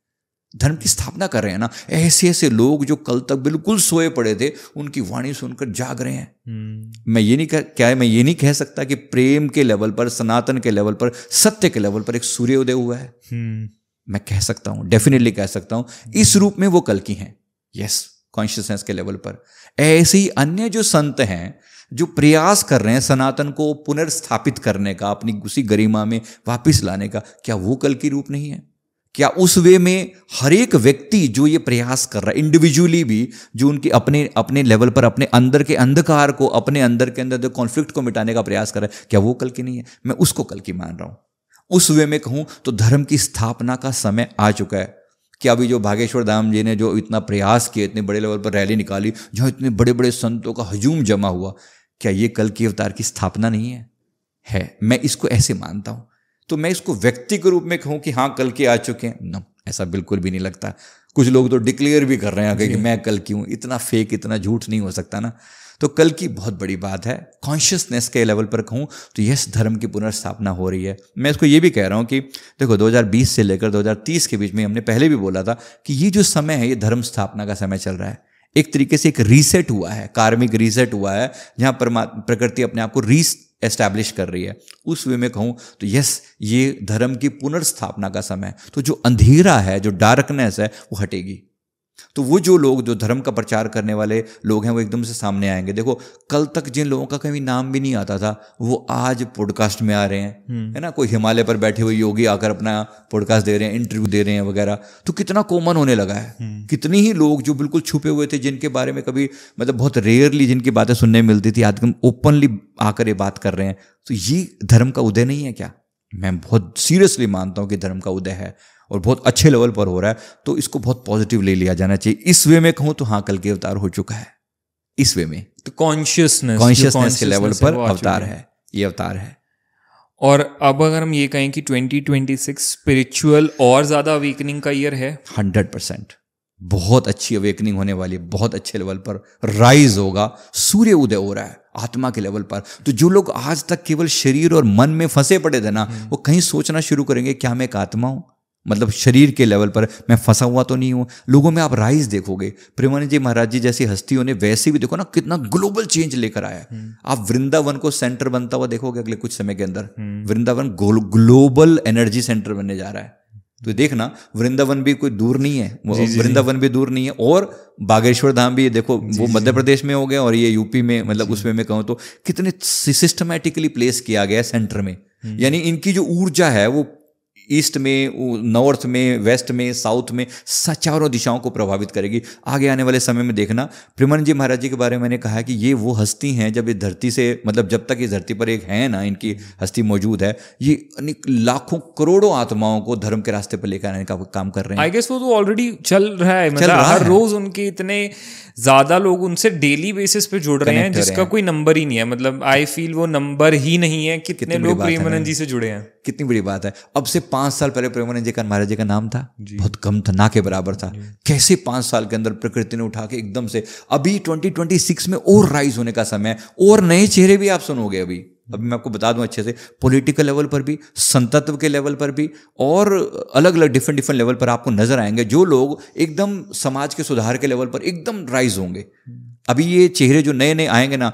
[SPEAKER 2] धर्म की स्थापना कर रहे हैं ना। ऐसे ऐसे लोग जो कल तक बिल्कुल सोए पड़े थे, उनकी वाणी सुनकर जाग रहे हैं। मैं ये नहीं कह सकता कि प्रेम के लेवल पर, सनातन के लेवल पर, सत्य के लेवल पर एक सूर्योदय हुआ है? मैं कह सकता हूं, डेफिनेटली कह सकता हूं। इस रूप में वो कल्कि हैं। यस, कॉन्शियसनेस के लेवल पर। ऐसे ही अन्य जो संत हैं जो प्रयास कर रहे हैं सनातन को पुनर्स्थापित करने का, अपनी उसी गरिमा में वापिस लाने का, क्या वो कल्कि रूप नहीं है? क्या उस वे में हर एक व्यक्ति जो ये प्रयास कर रहा है इंडिविजुअली भी, जो उनके अपने अपने लेवल पर अपने अंदर के अंधकार को, अपने अंदर के अंदर जो कॉन्फ्लिक्ट को मिटाने का प्रयास कर रहा है, क्या वो कल की नहीं है? मैं उसको कल की मान रहा हूं। उस वे में कहूं तो धर्म की स्थापना का समय आ चुका है। कि अभी जो भागेश्वर धाम जी ने जो इतना प्रयास किया, इतने बड़े लेवल पर रैली निकाली, जहां इतने बड़े बड़े संतों का हजूम जमा हुआ, क्या ये कल के अवतार की स्थापना नहीं है? मैं इसको ऐसे मानता हूं। तो मैं इसको व्यक्ति के रूप में कहूं कि हाँ कल के आ चुके हैं, नो, ऐसा बिल्कुल भी नहीं लगता। कुछ लोग तो डिक्लेयर भी कर रहे हैं कि मैं कल की हूं। इतना फेक, इतना झूठ नहीं हो सकता ना। तो कल की बहुत बड़ी बात है। कॉन्शियसनेस के लेवल पर कहूं तो यस, धर्म की पुनर्स्थापना हो रही है। मैं इसको ये भी कह रहा हूं कि देखो 2020 से लेकर 2030 के बीच में हमने पहले भी बोला था कि ये जो समय है ये धर्म स्थापना का समय चल रहा है। एक तरीके से एक रीसेट हुआ है, कार्मिक रीसेट हुआ है, जहां प्रकृति अपने आप को एस्टैब्लिश कर रही है। उस वे में कहूं तो यस, ये धर्म की पुनर्स्थापना का समय। तो जो अंधेरा है, जो डार्कनेस है, वो हटेगी। तो वो जो लोग, जो धर्म का प्रचार करने वाले लोग हैं, वो एकदम से सामने आएंगे। देखो कल तक जिन लोगों का कभी नाम भी नहीं आता था, वो आज पॉडकास्ट में आ रहे हैं, है ना। कोई हिमालय पर बैठे हुए योगी आकर अपना पॉडकास्ट दे रहे हैं, इंटरव्यू दे रहे हैं वगैरह। तो कितना कॉमन होने लगा है। कितनी ही लोग जो बिल्कुल छुपे हुए थे, जिनके बारे में कभी मतलब बहुत रेयरली जिनकी बातें सुनने में मिलती थी, आज ओपनली आकर ये बात कर रहे हैं। तो ये धर्म का उदय नहीं है क्या? मैं बहुत सीरियसली मानता हूं कि धर्म का उदय है और बहुत अच्छे लेवल पर हो रहा है। तो इसको बहुत पॉजिटिव ले लिया जाना चाहिए। इस वे में कहूं तो हाँ, कल के अवतार हो चुका है। इस वे में
[SPEAKER 1] तो कॉन्शियसनेस
[SPEAKER 2] के लेवल पर अवतार है, ये अवतार है।
[SPEAKER 1] और अब अगर हम ये कहें कि 2026 स्पिरिचुअल और ज्यादा अवेकनिंग का ईयर है,
[SPEAKER 2] 100% बहुत अच्छी अवेकनिंग होने वाली है। बहुत अच्छे लेवल पर राइज होगा, सूर्य उदय हो रहा है आत्मा के लेवल पर। तो जो लोग आज तक केवल शरीर और मन में फंसे पड़े थे ना, वो कहीं सोचना शुरू करेंगे, क्या मैं एक आत्मा हूं? मतलब शरीर के लेवल पर मैं फंसा हुआ तो नहीं हूं। लोगों में आप राइज देखोगे। प्रेमानंद जी महाराज जी जैसी हस्तियों ने वैसे भी देखो ना कितना ग्लोबल चेंज लेकर आया। आप वृंदावन को सेंटर बनता हुआ देखोगे अगले कुछ समय के अंदर। वृंदावन ग्लोबल एनर्जी सेंटर बनने जा रहा है। तो देखना, वृंदावन भी कोई दूर नहीं है, वृंदावन भी दूर नहीं है। और बागेश्वर धाम भी देखो, वो मध्य प्रदेश में हो गया और ये यूपी में, मतलब उसमें मैं कहूँ तो कितने सिस्टमैटिकली प्लेस किया गया है सेंटर में। यानी इनकी जो ऊर्जा है वो ईस्ट में, नॉर्थ में, वेस्ट में, साउथ में, चारों दिशाओं को प्रभावित करेगी। आगे आने वाले समय में देखना, प्रेमानंद जी महाराज जी के बारे में मैंने कहा कि ये वो हस्ती हैं, जब ये धरती से, मतलब जब तक इस धरती पर एक है ना, इनकी हस्ती मौजूद है, ये अनेक लाखों करोड़ों आत्माओं को धर्म के रास्ते पर लेकर आने का काम कर रहे हैं।
[SPEAKER 1] आई गेस वो तो ऑलरेडी चल रहा है। मतलब हर रोज उनके इतने ज्यादा लोग उनसे डेली बेसिस पे जुड़ रहे हैं, जिसका कोई नंबर ही नहीं है। मतलब आई फील वो नंबर ही नहीं है कितने लोग प्रेमानंद जी से जुड़े हैं।
[SPEAKER 2] कितनी बड़ी बात है। अब से 5 साल पहले प्रेमानंद जी का, महाराज जी का नाम था बहुत कम था, ना के बराबर था। कैसे 5 साल के अंदर प्रकृति ने उठा के एकदम से, अभी 2026 में और राइज होने का समय है, और नए चेहरे भी आप सुनोगे। अभी मैं आपको बता दूं अच्छे से, पॉलिटिकल लेवल पर भी, संतत्व के लेवल पर भी, और अलग अलग डिफरेंट लेवल पर आपको नजर आएंगे जो लोग एकदम समाज के सुधार के लेवल पर एकदम राइज होंगे। अभी ये चेहरे जो नए नए आएंगे ना,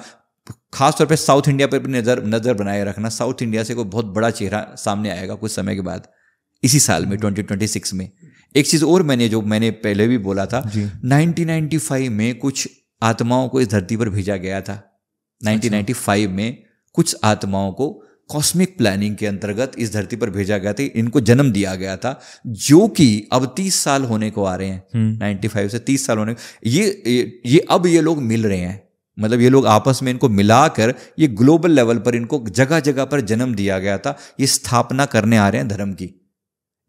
[SPEAKER 2] खासतौर पे साउथ इंडिया पर भी नजर बनाए रखना। साउथ इंडिया से कोई बहुत बड़ा चेहरा सामने आएगा कुछ समय के बाद, इसी साल में 2026 में। एक चीज और मैंने पहले भी बोला था, 1995 में कुछ आत्माओं को इस धरती पर भेजा गया था। 1995 में कुछ आत्माओं को कॉस्मिक प्लानिंग के अंतर्गत इस धरती पर भेजा गया था, इनको जन्म दिया गया था, जो कि अब 30 साल होने को आ रहे हैं। 95 से 30 साल होने, ये अब ये लोग मिल रहे हैं। मतलब ये लोग आपस में, इनको मिलाकर ये ग्लोबल लेवल पर इनको जगह जगह पर जन्म दिया गया था। ये स्थापना करने आ रहे हैं धर्म की,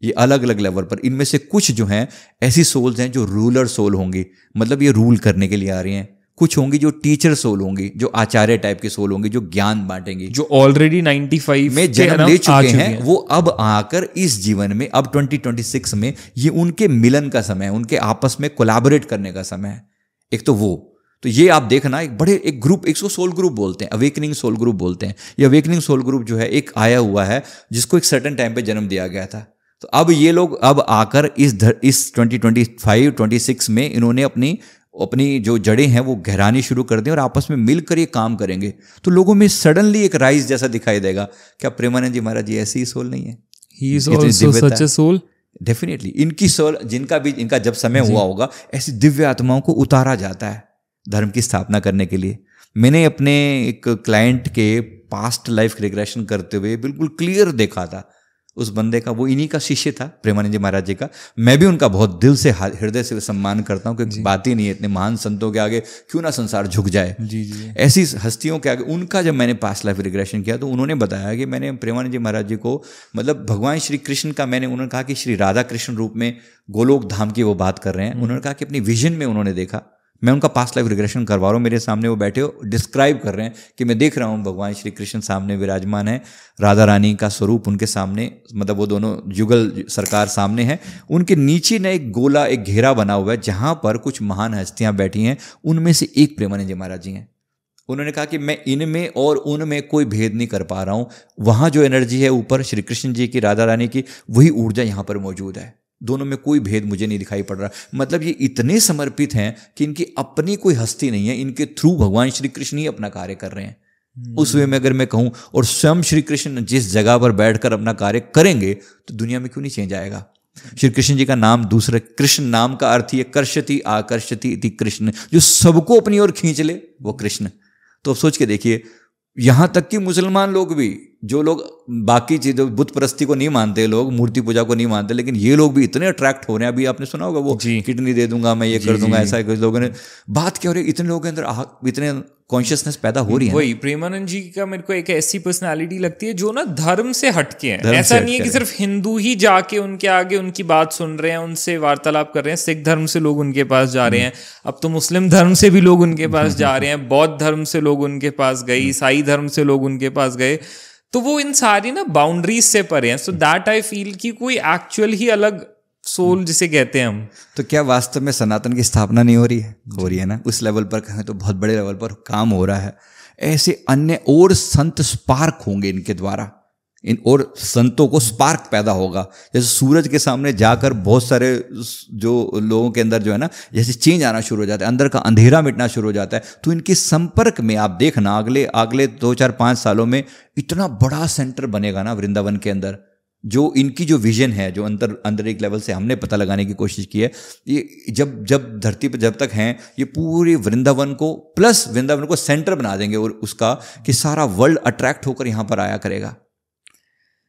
[SPEAKER 2] ये अलग अलग लेवल पर। इनमें से कुछ जो हैं ऐसी सोल्स हैं जो रूलर सोल होंगी, मतलब ये रूल करने के लिए आ रही हैं। कुछ होंगी जो टीचर सोल होंगी, जो आचार्य टाइप की सोल होंगी, जो ज्ञान बांटेंगी,
[SPEAKER 1] जो ऑलरेडी 95
[SPEAKER 2] में जन्म ले चुके हैं। वो अब आकर इस जीवन में, अब 2026 में, ये उनके मिलन का समय है, उनके आपस में कोलैबोरेट करने का समय है। एक तो वो, तो ये आप देखना, एक ग्रुप, इसको सोल ग्रुप बोलते हैं, अवेकनिंग सोल ग्रुप बोलते हैं। ये अवेकनिंग सोल ग्रुप जो है एक आया हुआ है, जिसको एक सर्टेन टाइम पे जन्म दिया गया था। तो अब ये लोग अब आकर इस 2025-26 में इन्होंने अपनी जो जड़ें हैं वो गहरानी शुरू कर दें और आपस में मिलकर ये काम करेंगे। तो लोगों में सडनली एक राइज जैसा दिखाई देगा। क्या प्रेमानंद जी महाराज जी ऐसी ही सोल नहीं है?
[SPEAKER 1] He is also such a soul.
[SPEAKER 2] Definitely इनकी सोल, इनका जब समय हुआ होगा, ऐसी दिव्य आत्माओं को उतारा जाता है धर्म की स्थापना करने के लिए। मैंने अपने एक क्लाइंट के पास्ट लाइफ रिग्रेशन करते हुए बिल्कुल क्लियर देखा था। उस बंदे का, वो इन्हीं का शिष्य था प्रेमानंद जी महाराज जी का। मैं भी उनका बहुत दिल से हृदय से सम्मान करता हूँ, क्योंकि बात ही नहीं है, इतने महान संतों के आगे क्यों ना संसार झुक जाए।
[SPEAKER 1] जी जी।
[SPEAKER 2] ऐसी हस्तियों के आगे उनका जब मैंने पास्ट लाइफ रिग्रेशन किया तो उन्होंने बताया कि मैंने प्रेमानंद जी महाराज जी को, मतलब भगवान श्री कृष्ण का, उन्होंने कहा कि श्री राधा कृष्ण रूप में गोलोक धाम की वो बात कर रहे हैं। उन्होंने कहा कि अपनी विजन में उन्होंने देखा, मैं उनका पास्ट लाइफ रिग्रेशन करवा रहा हूँ, मेरे सामने वो बैठे हो डिस्क्राइब कर रहे हैं कि मैं देख रहा हूँ भगवान श्री कृष्ण सामने विराजमान है, राधा रानी का स्वरूप उनके सामने, मतलब वो दोनों युगल सरकार सामने है, उनके नीचे ना एक गोला, एक घेरा बना हुआ है जहाँ पर कुछ महान हस्तियाँ बैठी हैं, उनमें से एक प्रेमानंद जी महाराज जी हैं। उन्होंने कहा कि मैं इनमें और उनमें कोई भेद नहीं कर पा रहा हूँ, वहाँ जो एनर्जी है ऊपर श्री कृष्ण जी की, राधा रानी की, वही ऊर्जा यहाँ पर मौजूद है, दोनों में कोई भेद मुझे नहीं दिखाई पड़ रहा। मतलब ये इतने समर्पित हैं कि इनकी अपनी कोई हस्ती नहीं है, इनके थ्रू भगवान श्री कृष्ण ही अपना कार्य कर रहे हैं। उस वे में अगर मैं कहूँ, और स्वयं श्री कृष्ण जिस जगह पर बैठकर अपना कार्य करेंगे तो दुनिया में क्यों नहीं चेंज आएगा। श्री कृष्ण जी का नाम दूसरा, कृष्ण नाम का अर्थ ही है कर्षति आकर्षति इति कृष्ण, जो सबको अपनी ओर खींच ले वो कृष्ण। तो अब सोच के देखिए, यहां तक कि मुसलमान लोग भी, जो लोग बाकी चीजों बुत परस्ती को नहीं मानते, लोग मूर्ति पूजा को नहीं मानते, लेकिन ये लोग भी इतने अट्रैक्ट हो रहे हैं। अभी आपने सुना होगा वो किडनी दे दूंगा मैं, ये कर दूंगा, ऐसा कुछ लोगों ने बात क्या हो रही है, इतने लोगों के अंदर इतने कॉन्शियसनेस पैदा हो रही है।
[SPEAKER 1] वही प्रेमानंद जी का मेरे को एक ऐसी पर्सनालिटी लगती है जो ना धर्म से हटके हैं। ऐसा नहीं है कि सिर्फ हिंदू ही जाके उनके आगे उनकी बात सुन रहे हैं, उनसे वार्तालाप कर रहे हैं। सिख धर्म से लोग उनके पास जा रहे हैं, अब तो मुस्लिम धर्म से भी लोग उनके पास जा रहे हैं, बौद्ध धर्म से लोग उनके पास गए, ईसाई धर्म से लोग उनके पास गए। तो वो इन सारी ना बाउंड्रीज से परे हैं। सो दैट आई फील कि कोई एक्चुअल ही अलग सोल जिसे कहते हैं हम।
[SPEAKER 2] तो क्या वास्तव में सनातन की स्थापना नहीं हो रही है? हो रही है ना। उस लेवल पर कहें तो बहुत बड़े लेवल पर काम हो रहा है। ऐसे अन्य और संत स्पार्क होंगे इनके द्वारा, इन और संतों को स्पार्क पैदा होगा। जैसे सूरज के सामने जाकर बहुत सारे जो लोगों के अंदर जो है ना, जैसे चेंज आना शुरू हो जाता है, अंदर का अंधेरा मिटना शुरू हो जाता है, तो इनके संपर्क में आप देखना अगले 2-4-5 सालों में इतना बड़ा सेंटर बनेगा ना वृंदावन के अंदर। जो इनकी जो विजन है, जो अंदर एक लेवल से हमने पता लगाने की कोशिश की है, ये जब धरती पर जब तक हैं, ये पूरे वृंदावन को सेंटर बना देंगे, और उसका कि सारा वर्ल्ड अट्रैक्ट होकर यहाँ पर आया करेगा।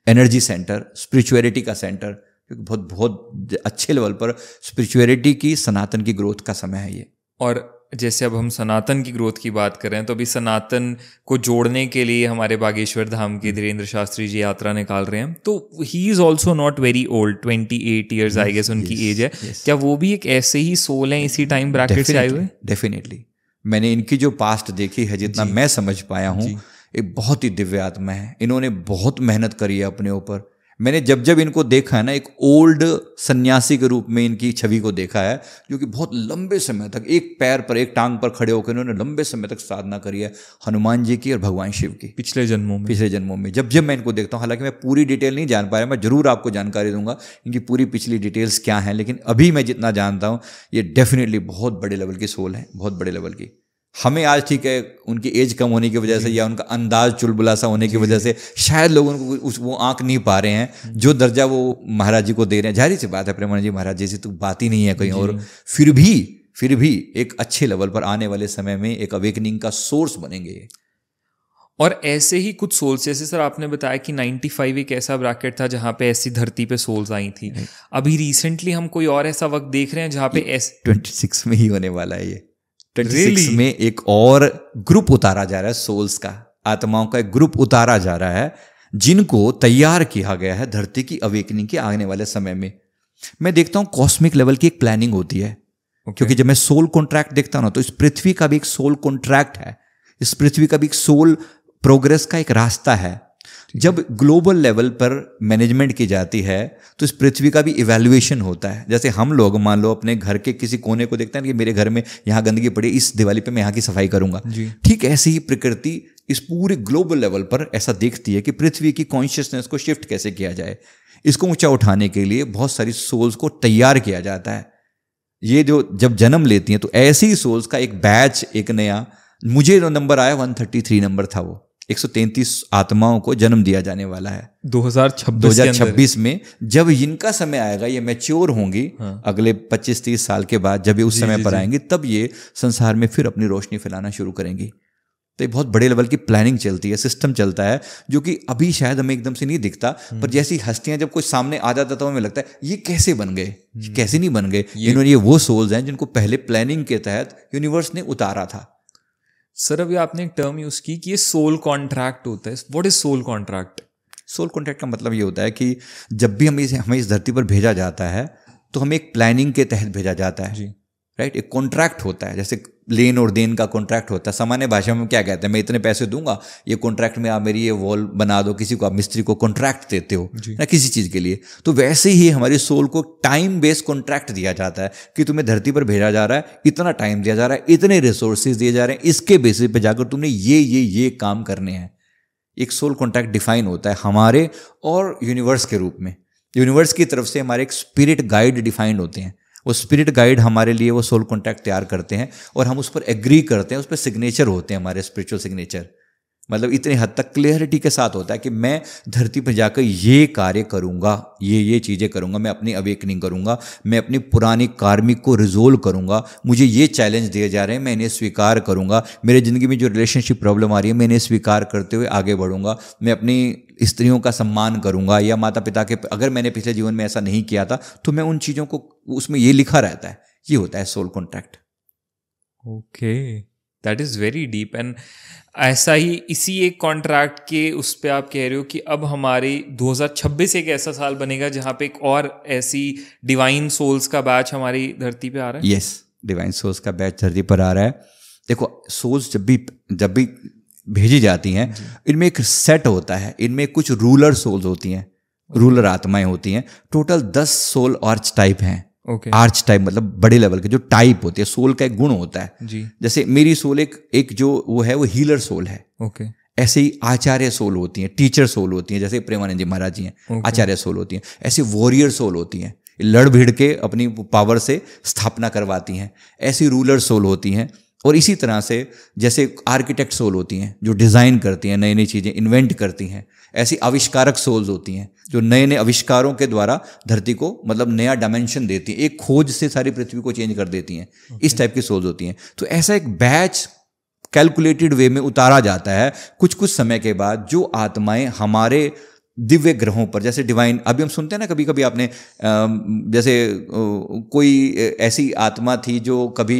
[SPEAKER 2] एनर्जी सेंटर, स्पिरिचुअलिटी का सेंटर, क्योंकि बहुत बहुत अच्छे लेवल पर स्पिरिचुअलिटी की, सनातन की ग्रोथ का समय है ये।
[SPEAKER 1] और जैसे अब हम सनातन की ग्रोथ की बात कर रहे हैं, तो अभी सनातन को जोड़ने के लिए हमारे बागेश्वर धाम के धीरेन्द्र शास्त्री जी यात्रा निकाल रहे हैं। तो he is also not very old, 28 years I guess उनकी एज है। क्या वो भी एक ऐसे ही सोल हैं, इसी टाइम ब्रैकेट से आए हुए?
[SPEAKER 2] डेफिनेटली। मैंने इनकी जो पास्ट देखी है, जितना मैं समझ पाया हूँ, एक बहुत ही दिव्य आत्मा है। इन्होंने बहुत मेहनत करी है अपने ऊपर। मैंने जब इनको देखा है ना, एक ओल्ड सन्यासी के रूप में इनकी छवि को देखा है, जो कि बहुत लंबे समय तक एक पैर पर, एक टांग पर खड़े होकर इन्होंने लंबे समय तक साधना करी है हनुमान जी की और भगवान शिव की
[SPEAKER 1] पिछले जन्मों में।
[SPEAKER 2] जब मैं इनको देखता हूँ, हालांकि मैं पूरी डिटेल नहीं जान पाया, मैं जरूर आपको जानकारी दूंगा इनकी पूरी पिछली डिटेल्स क्या हैं, लेकिन अभी मैं जितना जानता हूँ, ये डेफिनेटली बहुत बड़े लेवल की सोल है, बहुत बड़े लेवल की। हमें आज ठीक है, उनकी एज कम होने की वजह से या उनका अंदाज चुलबुला सा होने की वजह से शायद लोग उनको वो आंक नहीं पा रहे हैं जो दर्जा वो महाराज जी को दे रहे हैं। जाहिर सी बात है, प्रेमानंद जी महाराज जी से तो बात ही नहीं है कहीं और। फिर भी एक अच्छे लेवल पर आने वाले समय में एक अवेकनिंग का सोर्स बनेंगे।
[SPEAKER 1] और ऐसे ही कुछ सोल्स, जैसे सर आपने बताया कि 95 एक ऐसा ब्रैकेट था जहां पे ऐसी धरती पे सोल्स आई थी। अभी रिसेंटली हम कोई और ऐसा वक्त देख रहे हैं जहां पे
[SPEAKER 2] 26 में ही होने वाला है ये। 26 में एक और ग्रुप उतारा जा रहा है, सोल्स का, आत्माओं का एक ग्रुप उतारा जा रहा है, जिनको तैयार किया गया है धरती की अवेकनिंग के आने वाले समय में। मैं देखता हूं कॉस्मिक लेवल की एक प्लानिंग होती है, क्योंकि जब मैं सोल कॉन्ट्रैक्ट देखता हूं ना, तो इस पृथ्वी का भी एक सोल कॉन्ट्रैक्ट है, इस पृथ्वी का भी एक सोल प्रोग्रेस का एक रास्ता है। जब ग्लोबल लेवल पर मैनेजमेंट की जाती है, तो इस पृथ्वी का भी इवैल्यूएशन होता है। जैसे हम लोग मान लो अपने घर के किसी कोने को देखते हैं कि मेरे घर में यहाँ गंदगी पड़ी, इस दिवाली पे मैं यहाँ की सफाई करूंगा। ठीक ऐसे ही प्रकृति इस पूरे ग्लोबल लेवल पर ऐसा देखती है कि पृथ्वी की कॉन्शियसनेस को शिफ्ट कैसे किया जाए। इसको ऊंचा उठाने के लिए बहुत सारी सोल्स को तैयार किया जाता है। ये जो जब जन्म लेती हैं, तो ऐसी ही सोल्स का एक बैच, एक नया, मुझे जो नंबर आया 133 नंबर था, वो 133 आत्माओं को जन्म दिया जाने वाला है 2026 में। जब इनका समय आएगा, ये मैच्योर होंगी अगले 25-30 साल के बाद, जब ये उस समय पर आएंगी, तब ये संसार में फिर अपनी रोशनी फैलाना शुरू करेंगी। तो ये बहुत बड़े लेवल की प्लानिंग चलती है, सिस्टम चलता है, जो कि अभी शायद हमें एकदम से नहीं दिखता, पर जैसी हस्तियां जब कुछ सामने आ जाता तो हमें लगता है ये कैसे बन गए, कैसे नहीं बन गए। इन्होंने ये वो सोल्स हैं जिनको पहले प्लानिंग के तहत यूनिवर्स ने उतारा था।
[SPEAKER 1] सर अभी आपने एक टर्म यूज की कि ये सोल कॉन्ट्रैक्ट होता है। What is soul contract?
[SPEAKER 2] Soul contract का मतलब ये होता है कि जब भी हमें इस धरती पर भेजा जाता है तो हमें एक प्लानिंग के तहत भेजा जाता है, राइट। एक कॉन्ट्रैक्ट होता है, जैसे लेन और देन का कॉन्ट्रैक्ट होता है। सामान्य भाषा में क्या कहते हैं, मैं इतने पैसे दूंगा, ये कॉन्ट्रैक्ट में आप मेरी ये वॉल बना दो, किसी को आप मिस्त्री को कॉन्ट्रैक्ट देते हो ना किसी चीज़ के लिए। तो वैसे ही हमारी सोल को टाइम बेस्ड कॉन्ट्रैक्ट दिया जाता है कि तुम्हें धरती पर भेजा जा रहा है, इतना टाइम दिया जा रहा है, इतने रिसोर्सेज दिए जा रहे हैं, इसके बेसिस पे जाकर तुमने ये काम करने हैं। एक सोल कॉन्ट्रैक्ट डिफाइन होता है हमारे और यूनिवर्स के रूप में। यूनिवर्स की तरफ से हमारे एक स्पिरिट गाइड डिफाइंड होते हैं। वो स्पिरिट गाइड हमारे लिए वो सोल कॉन्ट्रैक्ट तैयार करते हैं और हम उस पर एग्री करते हैं, उस पर सिग्नेचर होते हैं हमारे स्पिरिचुअल सिग्नेचर। मतलब इतने हद तक क्लियरिटी के साथ होता है कि मैं धरती पर जाकर ये कार्य करूँगा, ये चीज़ें करूँगा, मैं अपनी अवेकनिंग करूँगा, मैं अपनी पुरानी कार्मिक को रिजोल्व करूँगा, मुझे ये चैलेंज दिए जा रहे हैं, मैं इन्हें स्वीकार करूँगा, मेरे ज़िंदगी में जो रिलेशनशिप प्रॉब्लम आ रही है मैं इन्हें स्वीकार करते हुए आगे बढ़ूँगा, मैं अपनी स्त्रियों का सम्मान करूँगा, या माता पिता के, अगर मैंने पिछले जीवन में ऐसा नहीं किया था तो मैं उन चीज़ों को, उसमें ये लिखा रहता है। ये होता है soul contract.
[SPEAKER 1] Okay, that is very deep. And ऐसा ही इसी एक कॉन्ट्रैक्ट के उस पे आप कह रहे हो कि अब हमारे 2026 एक ऐसा साल बनेगा जहाँ पे एक और ऐसी डिवाइन सोल्स का बैच हमारी धरती पे आ रहा है।
[SPEAKER 2] यस, डिवाइन सोल्स का बैच धरती पर आ रहा है। देखो, सोल्स जब भी भेजी जाती हैं, इनमें एक सेट होता है, इनमें कुछ रूलर सोल्स होती हैं, रूलर आत्माएं होती हैं। टोटल 10 सोल आर्च टाइप हैं। आर्च टाइप मतलब बड़े लेवल के जो टाइप होते हैं। सोल का एक गुण होता है जी। जैसे मेरी सोल एक जो वो है वो हीलर सोल है। ऐसे ही आचार्य सोल होती हैं, टीचर सोल होती हैं, जैसे प्रेमानंद जी महाराज जी हैं, आचार्य सोल होती हैं। ऐसे वॉरियर सोल होती हैं, लड़ भिड़ के अपनी पावर से स्थापना करवाती हैं। ऐसी रूलर सोल होती हैं। और इसी तरह से जैसे आर्किटेक्ट सोल होती हैं जो डिज़ाइन करती हैं, नई नई चीज़ें इन्वेंट करती हैं। ऐसी आविष्कारक सोल्स होती हैं जो नए नए आविष्कारों के द्वारा धरती को मतलब नया डायमेंशन देती हैं, एक खोज से सारी पृथ्वी को चेंज कर देती हैं। इस टाइप की सोल्स होती हैं। तो ऐसा एक बैच कैलकुलेटेड वे में उतारा जाता है कुछ कुछ समय के बाद, जो आत्माएं हमारे दिव्य ग्रहों पर, जैसे डिवाइन, अभी हम सुनते हैं ना कभी कभी आपने जैसे कोई ऐसी आत्मा थी जो कभी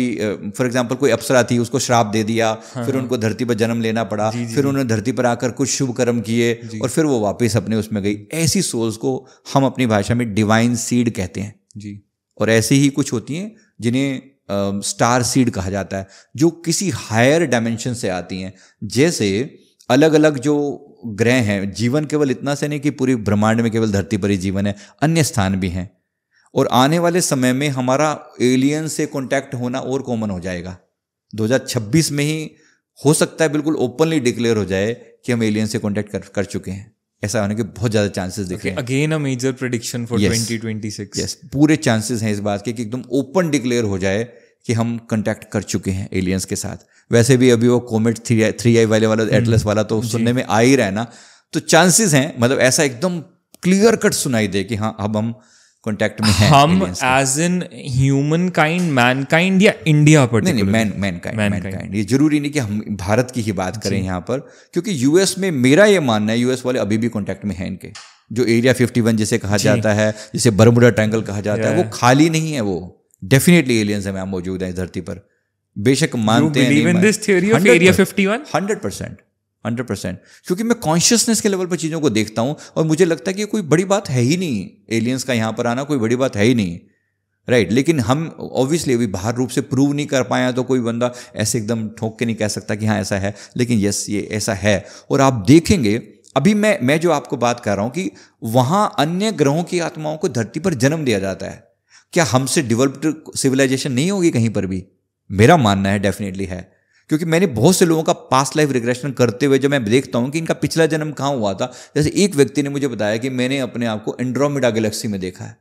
[SPEAKER 2] फॉर एग्जांपल कोई अप्सरा थी, उसको श्राप दे दिया, फिर उनको धरती पर जन्म लेना पड़ा, फिर उन्होंने धरती पर आकर कुछ शुभ कर्म किए और फिर वो वापस अपने उसमें गई। ऐसी सोल्स को हम अपनी भाषा में डिवाइन सीड कहते हैं जी। और ऐसी ही कुछ होती हैं जिन्हें स्टार सीड कहा जाता है, जो किसी हायर डायमेंशन से आती हैं। जैसे अलग अलग जो ग्रह हैं, जीवन केवल इतना से नहीं कि पूरी ब्रह्मांड में केवल धरती पर ही जीवन है, अन्य स्थान भी हैं। और आने वाले समय में हमारा एलियन से कांटेक्ट होना और कॉमन हो जाएगा। 2026 में ही हो सकता है बिल्कुल ओपनली डिक्लेयर हो जाए कि हम एलियन से कांटेक्ट कर चुके हैं। ऐसा होने के बहुत ज़्यादा चांसेस दिख रहे हैं।
[SPEAKER 1] Again a major prediction for 2026।
[SPEAKER 2] Yes, पूरे चांसेस हैं इस बात के कि एकदम ओपन डिक्लेयर हो जाए कि हम कांटेक्ट कर चुके हैं एलियंस के साथ। वैसे भी अभी वो कोमेट 3i वाला एटलस वाला तो सुनने में आ ही रहा है ना, तो चांसेस हैं, मतलब ऐसा एकदम क्लियर कट सुनाई दे कि हाँ अब हम कांटेक्ट में हैं।
[SPEAKER 1] हम as in human kind, man kind, या इंडिया पर?
[SPEAKER 2] नहीं, मैन काइंड। ये जरूरी नहीं कि हम भारत की ही बात करें यहाँ पर, क्योंकि यूएस में मेरा ये मानना है यूएस वाले अभी भी कांटेक्ट में हैं इनके। जो एरिया 51 जिसे कहा जाता है, जिसे बरमुडा ट्रायंगल कहा जाता है, वो खाली नहीं है। वो डेफिनेटली एलियंस हमें मौजूद है इस धरती पर। बेशक मानते हैं 100%, क्योंकि मैं कॉन्शियसनेस के लेवल पर चीज़ों को देखता हूं और मुझे लगता है कि कोई बड़ी बात है ही नहीं, एलियंस का यहाँ पर आना कोई बड़ी बात है ही नहीं, राइट। लेकिन हम ऑब्वियसली अभी बाहर रूप से प्रूव नहीं कर पाए, तो कोई बंदा ऐसे एकदम ठोक के नहीं कह सकता कि हाँ ऐसा है। लेकिन यस, ये ऐसा है। और आप देखेंगे अभी मैं जो आपको बात कर रहा हूँ कि वहाँ अन्य ग्रहों की आत्माओं को धरती पर जन्म दिया जाता है। क्या हमसे डेवलप्ड सिविलाइजेशन नहीं होगी कहीं पर भी? मेरा मानना है डेफिनेटली है, क्योंकि मैंने बहुत से लोगों का पास्ट लाइफ रिग्रेशन करते हुए जब मैं देखता हूं कि इनका पिछला जन्म कहाँ हुआ था। जैसे एक व्यक्ति ने मुझे बताया कि मैंने अपने आप को एंड्रोमेडा गैलेक्सी में देखा है।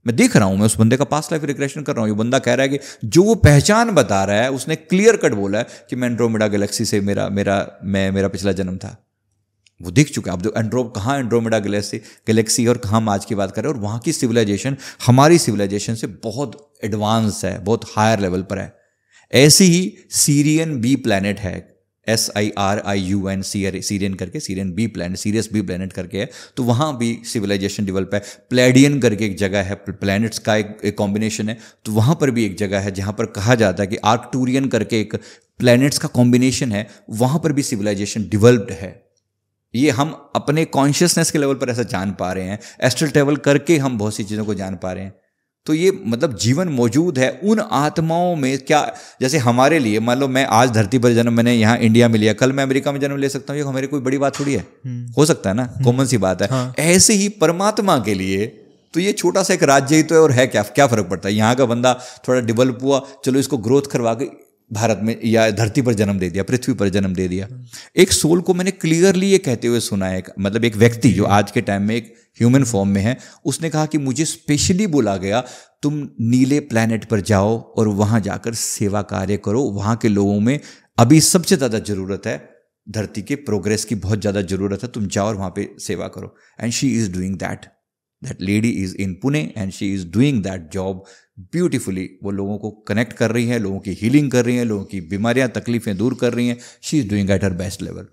[SPEAKER 2] मैं देख रहा हूं, मैं उस बंदे का पास्ट लाइफ रिग्रेशन कर रहा हूं। ये बंदा कह रहा है कि जो वो पहचान बता रहा है, उसने क्लियर कट बोला है कि मैं एंड्रोमेडा गैलेक्सी से मेरा पिछला जन्म था। वो दिख चुका है। अब कहाँ एंड्रोमेडा गैलेक्सी और कहाँ हम आज की बात कर रहे हैं, और वहाँ की सिविलाइजेशन हमारी सिविलाइजेशन से बहुत एडवांस है, बहुत हायर लेवल पर है। ऐसी ही सीरियन बी प्लैनेट है, SIRIUN सीरियन करके, Sirian B planet, Sirius B planet करके है, तो वहाँ भी सिविलाइजेशन डेवलप है। प्लेडियन करके एक जगह है, प्लैनेट्स का एक कॉम्बिनेशन है, तो वहाँ पर भी एक जगह है जहाँ पर कहा जाता है कि आर्कटूरियन करके एक प्लैनेट्स का कॉम्बिनेशन है, वहाँ पर भी सिविलाइजेशन डेवलप्ड है। ये हम अपने कॉन्शियसनेस के लेवल पर ऐसा जान पा रहे हैं, एस्ट्रल ट्रैवल करके हम बहुत सी चीज़ों को जान पा रहे हैं। तो ये मतलब जीवन मौजूद है उन आत्माओं में। क्या जैसे हमारे लिए मान लो मैं आज धरती पर जन्म, मैंने यहाँ इंडिया में लिया, कल मैं अमेरिका में जन्म ले सकता हूँ, ये हमारी कोई बड़ी बात थोड़ी है, हो सकता है ना, कॉमन सी बात है।
[SPEAKER 1] हाँ।
[SPEAKER 2] ऐसे ही परमात्मा के लिए तो ये छोटा सा एक राज्य ही तो है, और है क्या फर्क पड़ता है। यहाँ का बंदा थोड़ा डेवलप हुआ, चलो इसको ग्रोथ करवा के भारत में या धरती पर जन्म दे दिया, पृथ्वी पर जन्म दे दिया। एक सोल को मैंने क्लियरली ये कहते हुए सुना है, मतलब एक व्यक्ति जो आज के टाइम में एक ह्यूमन फॉर्म में है, उसने कहा कि मुझे स्पेशली बोला गया तुम नीले प्लैनेट पर जाओ और वहां जाकर सेवा कार्य करो, वहां के लोगों में अभी सबसे ज्यादा जरूरत है, धरती के प्रोग्रेस की बहुत ज्यादा जरूरत है, तुम जाओ और वहां पे सेवा करो। And she is doing that lady is in Pune and she is doing that job beautifully. वो लोगों को कनेक्ट कर रही है, लोगों की हीलिंग कर रही है, लोगों की बीमारियां तकलीफें दूर कर रही हैं। She is doing at her best level.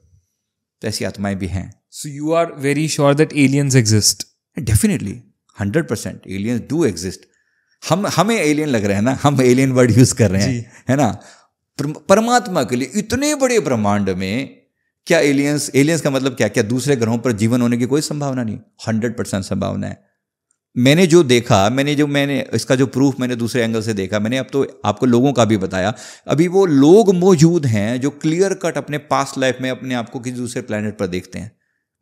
[SPEAKER 2] तो ऐसी आत्माएं भी हैं।
[SPEAKER 1] So you are very sure that aliens exist?
[SPEAKER 2] Definitely 100% aliens do exist. हमें एलियन लग रहे हैं ना, हम एलियन वर्ड यूज कर रहे हैं, है ना। परमात्मा के लिए इतने बड़े ब्रह्मांड में क्या एलियंस का मतलब क्या दूसरे ग्रहों पर जीवन होने की कोई संभावना नहीं? 100% संभावना है। मैंने जो देखा, मैंने इसका जो प्रूफ मैंने दूसरे एंगल से देखा, मैंने अब तो आपको लोगों का भी बताया। अभी वो लोग मौजूद हैं जो क्लियर कट अपने पास्ट लाइफ में अपने आप को किसी दूसरे प्लेनेट पर देखते हैं।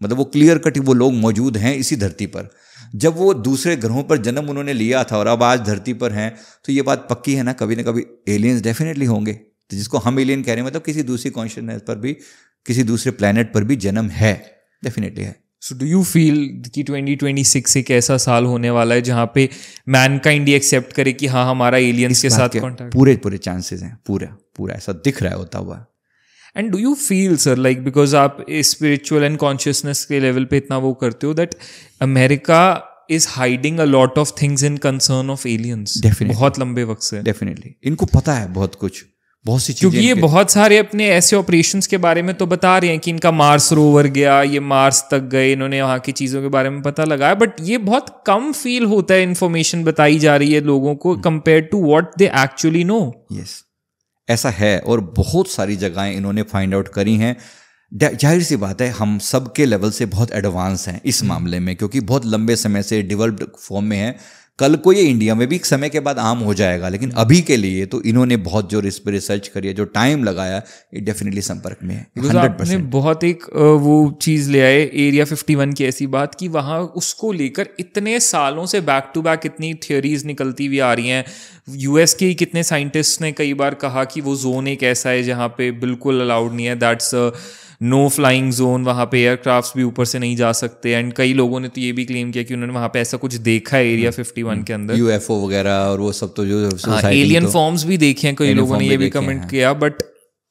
[SPEAKER 2] मतलब वो क्लियर कट वो लोग मौजूद हैं इसी धरती पर। जब वो दूसरे ग्रहों पर जन्म उन्होंने लिया था और अब आज धरती पर हैं, तो ये बात पक्की है ना कभी एलियंस डेफिनेटली होंगे। तो जिसको हम एलियन कह रहे हैं, मतलब किसी दूसरी कॉन्शियसनेस पर भी, किसी दूसरे प्लेनेट पर भी जन्म है, डेफिनेटली है।
[SPEAKER 1] सो डू यू फील कि 2026 एक ऐसा साल होने वाला है जहाँ पे मैनकाइंड एक्सेप्ट करे कि हाँ हमारा एलियंस के साथ कॉन्टैक्ट?
[SPEAKER 2] पूरे चांसेस हैं, पूरा ऐसा दिख रहा है होता हुआ।
[SPEAKER 1] And do you feel sir like, because आप स्पिरिचुअल एंड कॉन्शियसनेस के लेवल पे इतना वो करते हो, that America is hiding a lot of things in concern of aliens बहुत लंबे वक्त से?
[SPEAKER 2] डेफिनेटली इनको पता है बहुत कुछ, बहुत सी चीजें,
[SPEAKER 1] क्योंकि ये बहुत सारे अपने ऐसे ऑपरेशंस के बारे में तो बता रहे हैं कि इनका मार्स रोवर गया, ये मार्स तक गए, इन्होंने वहाँ की चीज़ों के बारे में पता लगाया, बट ये बहुत कम फील होता है इन्फॉर्मेशन बताई जा रही है लोगों को compare to what they actually know.
[SPEAKER 2] Yes, ऐसा है, और बहुत सारी जगहें इन्होंने फाइंड आउट करी हैं। जाहिर सी बात है हम सब के लेवल से बहुत एडवांस हैं इस मामले में, क्योंकि बहुत लंबे समय से डेवलप्ड फॉर्म में है। कल को ये इंडिया में भी एक समय के बाद आम हो जाएगा, लेकिन अभी के लिए तो इन्होंने बहुत जो रिसर्च करी है, जो टाइम लगाया, ये डेफिनेटली संपर्क में है 100%।
[SPEAKER 1] आपने बहुत एक वो चीज़ ले आए एरिया 51 की, ऐसी बात कि वहाँ उसको लेकर इतने सालों से बैक टू बैक इतनी थियोरीज निकलती हुई आ रही हैं। यूएस के कितने साइंटिस्ट ने कई बार कहा कि वो जोन एक ऐसा है जहाँ पे बिल्कुल अलाउड नहीं है, दैट्स नो फ्लाइंग जोन, वहाँ पे एयरक्राफ्ट्स भी ऊपर से नहीं जा सकते। एंड कई लोगों ने तो ये भी क्लेम किया कि उन्होंने वहाँ पे ऐसा कुछ देखा है एरिया 51 के अंदर,
[SPEAKER 2] यूएफओ वगैरह और वो सब, तो जो
[SPEAKER 1] एलियन फॉर्म्स भी देखे हैं, कई लोगों ने ये भी कमेंट किया। बट